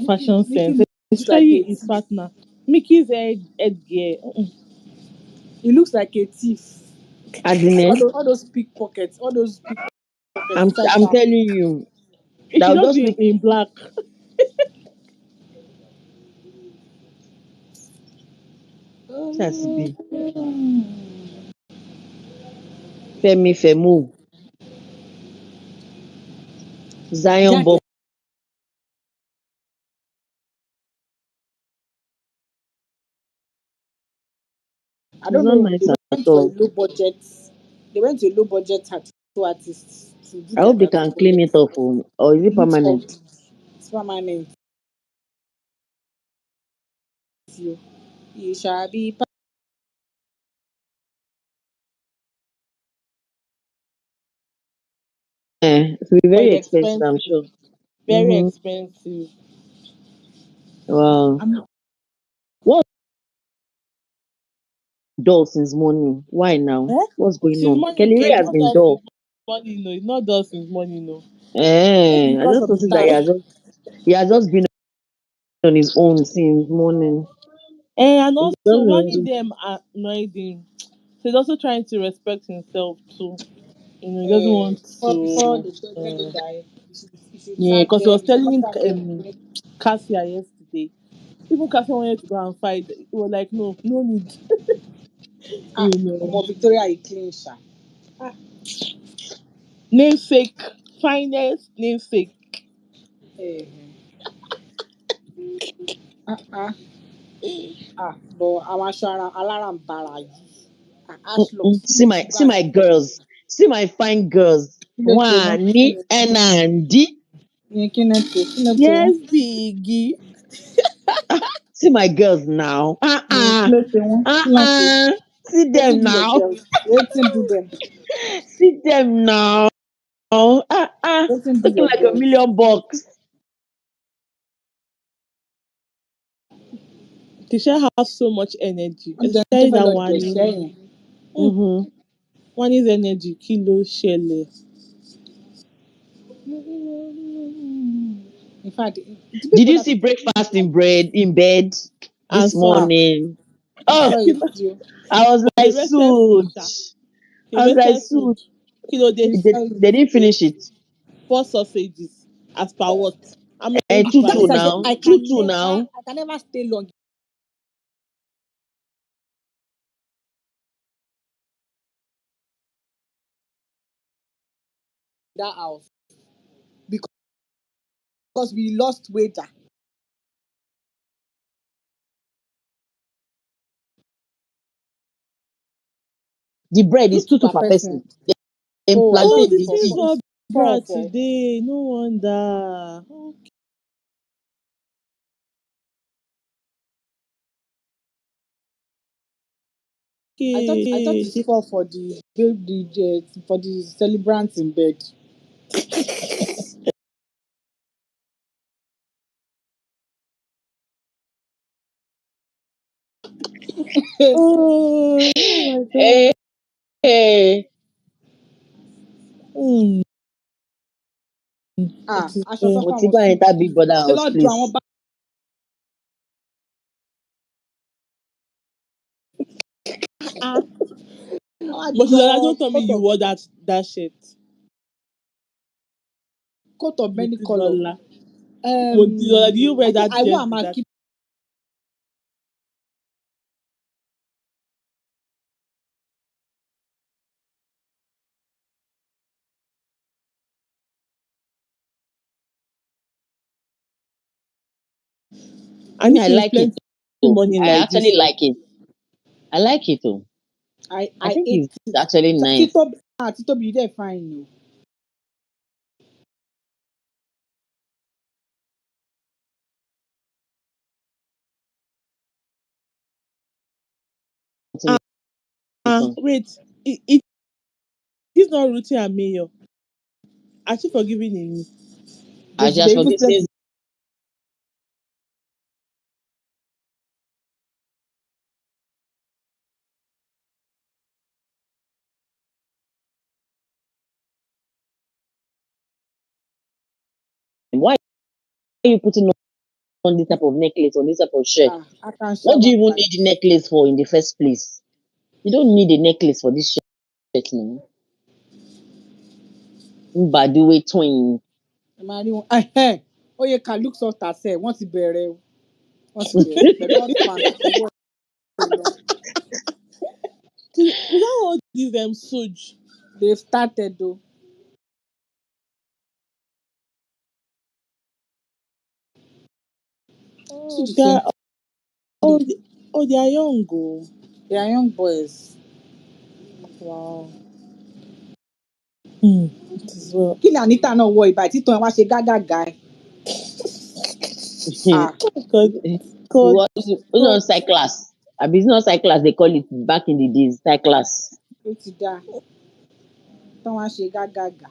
Fashion Mickey sense, looks like especially a his thief. partner. Mickey's headgear. He looks like a thief. As in, All those pickpockets, all those pickpockets inside I'm car. telling you, It that should will just just be make in black. sense. Be Femi Femu, Zion Jack, Bob. I It's don't not know. nice They at went for a all. low budget. They went to a low budget tattoo artist to do I their hope they tattoo can for clean them. it off, or is it It looks permanent? ugly. It's permanent. You shall be It will be But very it's expensive, I'm expensive. sure. Very Mm-hmm. expensive. Wow. I'm What's dull since morning? Why now? Eh? What's going Since on? morning, Kelly no, Ray it's has not been dull dull. since morning, no. It's not dull since morning, no. maybe I because just of the noticed that time. he has just been on his own since morning. And He also running doesn't. them annoyed him. So he's also trying to respect himself too. He doesn't Uh, want before to. they get the guy, you should Yeah, tag because he was them. You should not telling tag them. Cassia yesterday. Even Cassia wanted to go and fight. He was like, no, no need. Ah, You know. more Victoria is clean, sha. Ah, Namesake. Finest namesake. eh, ah. But àwọn aṣọ ara alárànbarà yìí. Ah, ash looks See my sugar see and my girls. See my fine girls. kí ló ṣe wọ́n? Wani and Andy. Kí ló ṣe wọ́n? Yes, Biggie. See my girls now. Kí ló ṣe wọ́n? Kí ló ṣe? See Wetin them do your now. girls? Wetin do them? See them now. Wetin do Looking your like a girls? million bucks. Tisha has so much energy, Wọ́n jẹ́ tó especially fẹ́ that lọ one. jẹ̀ṣẹ́ yẹn. Mm-hmm. One is energy, kilo shele. In fact, the Did people you that see be breakfast like in bed And this slap. morning? I Oh, saw a video. I was But they like, rested food, suit. sha. They I was like, rested food. suit. Kilo I they They, saw a they didn't video. finish it. 4 sausages. As per what? How And many two two Vanessa pieces? said, now. I Two can two never, now. I can never stay long in that house because we lost weight. The bread Two is two two per per person. person. Then Oh, I plantain Oh, thought is the it's the for things tea. four. were Fall Bruh, for. today, no wonder. I thought it's Okay. fall for the baby for the celebrant in bed. Oh my Hey, god. hey. Hmm. Ah, It is aṣọ tó well. Mo fún ti àwọn go suit enter Big Brother ṣe house, lọ́ọ́ ju please. àwọn bá. Ah, Wọ́n á di but Lola, wọ́n don't tell me coat you of wore that shirt. many colour. Lola. But Lola, do you wear I think that I dress want with to that? keep. And Me, if I it's like it plenty too. money I like actually this, like it. I like it too. I I think ate it's it. actually nice. Titobi, you dey fine o. To me, so. wait, it is not routine and mayor. Are she forgiving him? I They just even forget plenty. since why are you putting on this type of necklace or this type of shirt? I can What do shower you even tight. need the necklace for in the first place? You don't need a necklace for this shirt now. Mbadiwe twin. Ẹ máa rí wọn. Oye can look soft as ẹ̀ wọ́n ti bẹ̀rẹ̀ o. Wọ́n ti bẹ̀rẹ̀ pẹ̀lú hot pants àtọwọ́ ẹ̀ lọ. Is that what this Suj? They've started o. Oh, Suji sent oh, they are young. Oh. they are young boys. Wow. Hmm. It is well. Kí ni Anita náà wọ ìbá títàn ẹ wá ṣe gágàgà ẹ̀? He Ah, God, God, was God. on side class. I mean, it's not side class, they call it back in the days, side class. ó ti dáa. Tán wá ṣe gágàgà.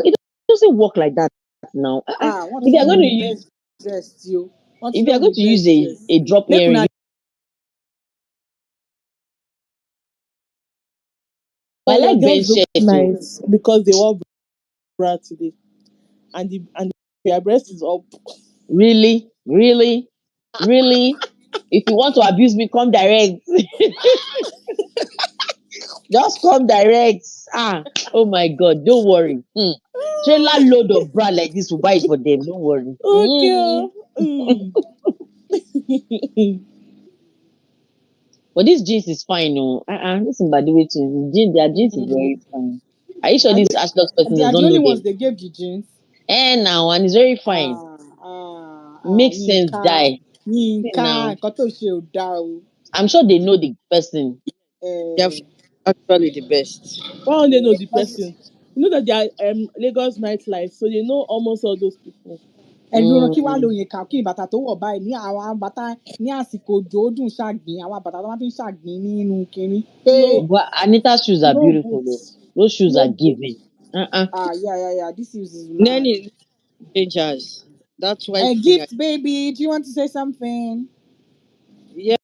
It doesn't work like that now. Wọ́n ti If you're fún going wọn to ní use best dress o. Wọ́n ti if you're lóun going ní to use best dress. a drop Make una earring, I So your like girls Ben's look shirt too. nice because they wore bra today, and their breast is up. Really, really, really. If you want to abuse me, come direct. Just come direct. Oh my God, don't worry. Trailer load of bra like this will buy it for them. Don't worry. Okay. Mm. But this jeans is fine, no. Listen, by the way, too, their jeans is very fine. Are you sure Are this they, Ashdox person they does are the not only know ones them? they gave the jeans? Now, and it's very fine. Makes sense, Yínká die. See Yínká now, nǹkan tó ṣe ò dáa o. I'm sure they know the person. Eh, They're actually the best. Why don't they know the because person? You know that they are Lagos nightlife, so they know almost all those people. ẹ̀dùn kí wàá lo Mm. Yínká kí ni bàtà tó wọ̀ báyìí ní àwọn bàtà ní àsìkò òjò ó dùn ṣàgbín àwọn bàtà tó máa fi ń ṣàgbín nínú kínní. No, But Anita's shoes are no beautiful, though. boots. Those shoes No are boots. giving. Uh-uh. Yeah. This is mad. Nanny dangers. That's why thing. Gift baby, do you want to say something? Yeah.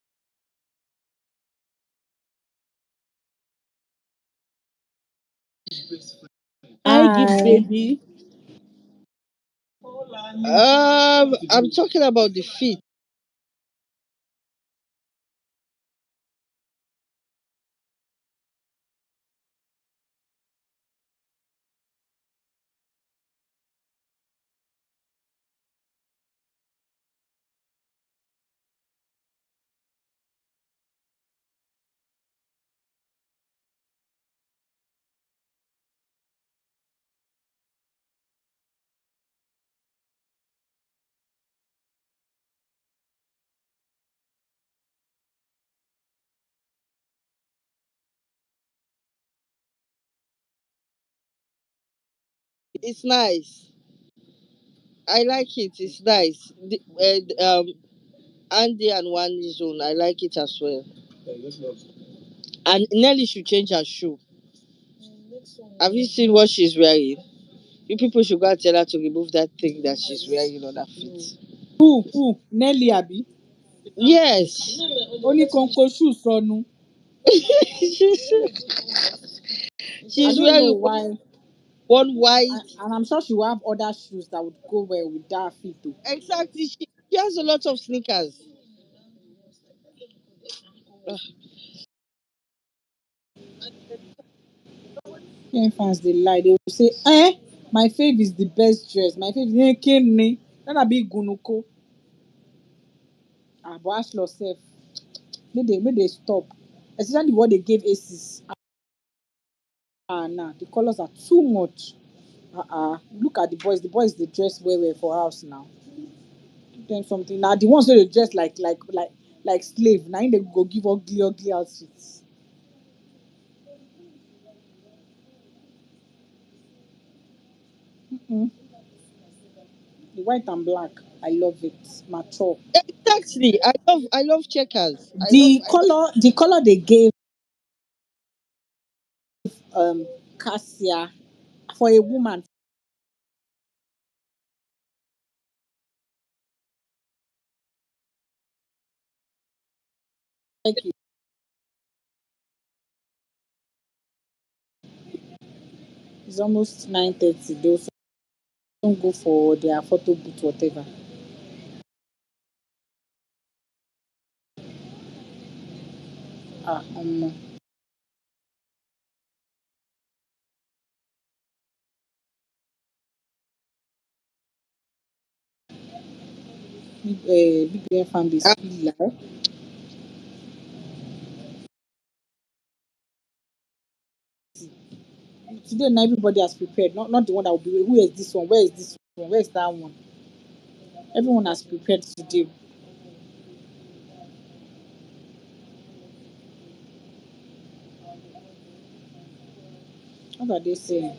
I give Hi. baby. I'm talking about the feet. It's nice. I like it. It's nice. Andy and Wan's own. I like it as well. And Nelly should change her shoe. Have you seen what she's wearing? You people should go and tell her to remove that thing that she's wearing on her feet. Who? Nelly Abi. Yes. Only Konko shoe sonu. I She's don't know wearing why. one white. And I'm sure she will have other shoes that would go well with that fit too. Exactly. She has a lot of sneakers. When fans they lie, they will say, my fave is the best dress. My fave is Kenny. That be Gunuko. Ah, but Ashlo self. May they stop. Especially what they gave Aces. Ah, nah, the colors are too much. Look at the boys. The boys they dress well for house now. Give them something. Now the ones where they dress like slave. Now they go give ugly outfits. Mm-mm. The white and black, I love it. Mature. Exactly. I love checkers. The color they gave Cassia for a woman like it. It's almost 9:30. They also don't go for their photo booth, whatever. Big fan base Ah, feel like today now everybody has prepared. Not the one that will be who is this one, where is this one, where is that one? Everyone has prepared today. What are they saying?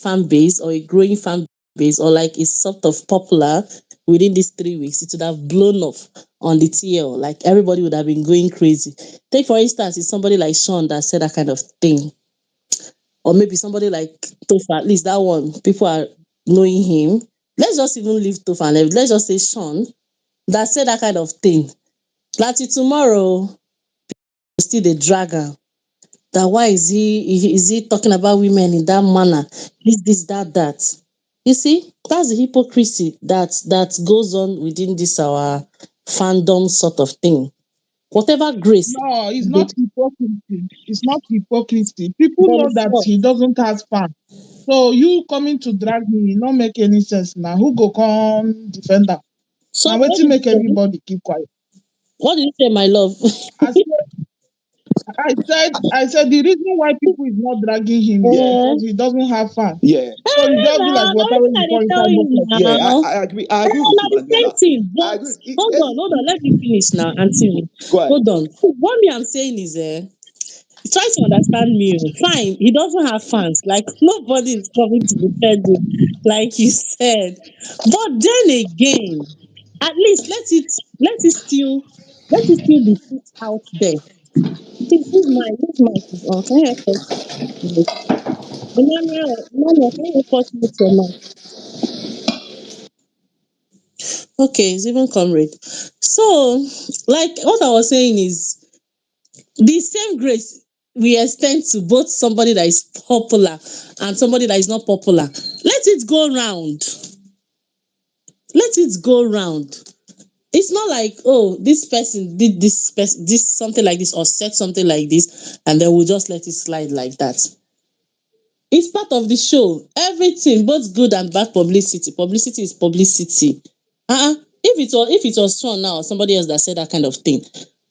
Fan base or a growing fan base or like it's sort of popular within these 3 weeks, it would have blown off on the TL. Like everybody would have been going crazy. Take for instance, it's somebody like Sean that said that kind of thing. Or maybe somebody like Tofa, at least that one, people are knowing him. Let's just even leave Tofa and let's just say Sean that said that kind of thing. Like tomorrow, still the dragon. That why is he talking about women in that manner? This, that. You see, that's the hypocrisy that goes on within this our fandom sort of thing. Whatever grace No, it's they not hypocrisy. It's not hypocrisy. People then know that for he doesn't have fans. So you coming to drag me, it not make any sense now. Who go come defend am? sorry, Now what wetin did make you say? everybody keep quiet. What did you say, my love? I said, I said the reason why people is not dragging him is Yeah, Eh? because he doesn't have fans. yeah, So it just be like Now, water wetin when I you dey pour tell inside you bucket. yeah. now. I agree. I agree with Na you, the same Manuela. thing, I but agree. hold on, let me finish now, Auntie. Go ahead. Hold on. What me I'm saying is, try to understand me. Fine, he doesn't have fans. Like nobody is coming to defend him, like you said. But then again, at least let it still be put out there. This mic is on. Can you help us? Emmanuel, can you help us with your mic? Okay, it's even comrade. So, like what I was saying is the same grace we extend to both somebody that is popular and somebody that is not popular. Let it go round. Let it go round. It's not like, oh, this person did this something like this or said something like this, and then we'll just let it slide like that. It's part of the show. Everything, both good and bad publicity. Publicity is publicity. If it was Sean now or somebody else that said that kind of thing,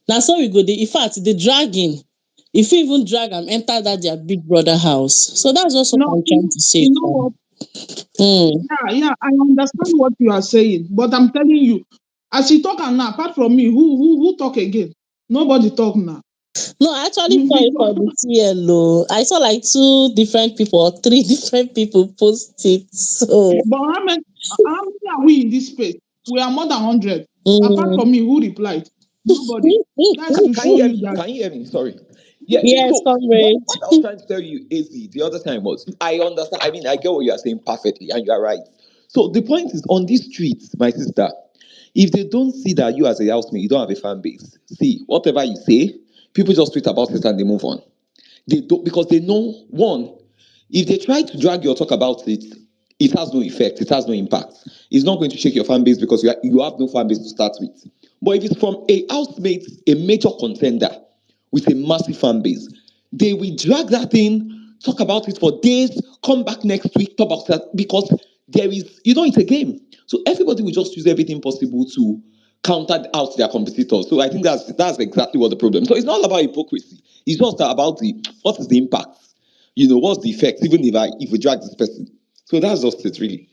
now so we go. In fact, the dragging. If you even drag and enter that their big brother house. So that's just what No, I'm trying to say. you know what? Mm. Yeah, yeah, I understand what you are saying, but I'm telling you, as you talk and now, apart from me, who talk again? Nobody talk now. No, I actually saw it Because, for the TLO. I saw like two different people or three different people post it. So but how many are we in this space? We are more than 100. Apart mm. from me, who replied? Nobody. That's to Can you show hear you me? that. Can you hear me? Sorry. Yeah. Yes, So what, comrade. what I was trying to tell you, AC, the other time was I understand. I mean, I get what you are saying perfectly, and you are right. So the point is, on these streets, my sister, if they don't see that you as a housemate, you don't have a fan base. See, whatever you say, people just tweet about it and they move on. They don't, because they know, one, if they try to drag you or talk about it, it has no effect, it has no impact. It's not going to shake your fan base because you have no fan base to start with. But if it's from a housemate, a major contender with a massive fan base, they will drag that thing, talk about it for days, come back next week, talk about that, because there is, it's a game. So everybody will just use everything possible to counter out their competitors. So I think that's exactly what the problem. So it's not about hypocrisy. It's just about what is the impact. What's the effect, even if we drag this person. So that's just it, really.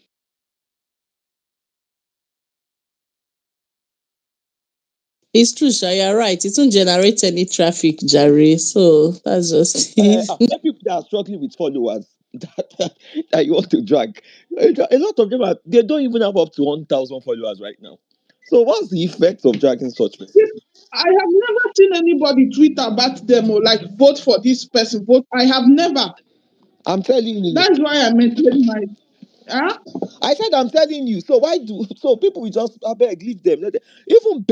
It's true, Sha, you're right. It won't generate any traffic, Jerry. So that's just it. Let people that are struggling with followers that you want to drag. A lot of them they don't even have up to 1,000 followers right now. So what's the effect of dragging such person? I have never seen anybody tweet about them or like vote for this person. Vote. I have never. I'm telling you. That's why I maintain my. Huh? I said I'm telling you. So why do so people will just I beg leave them. Even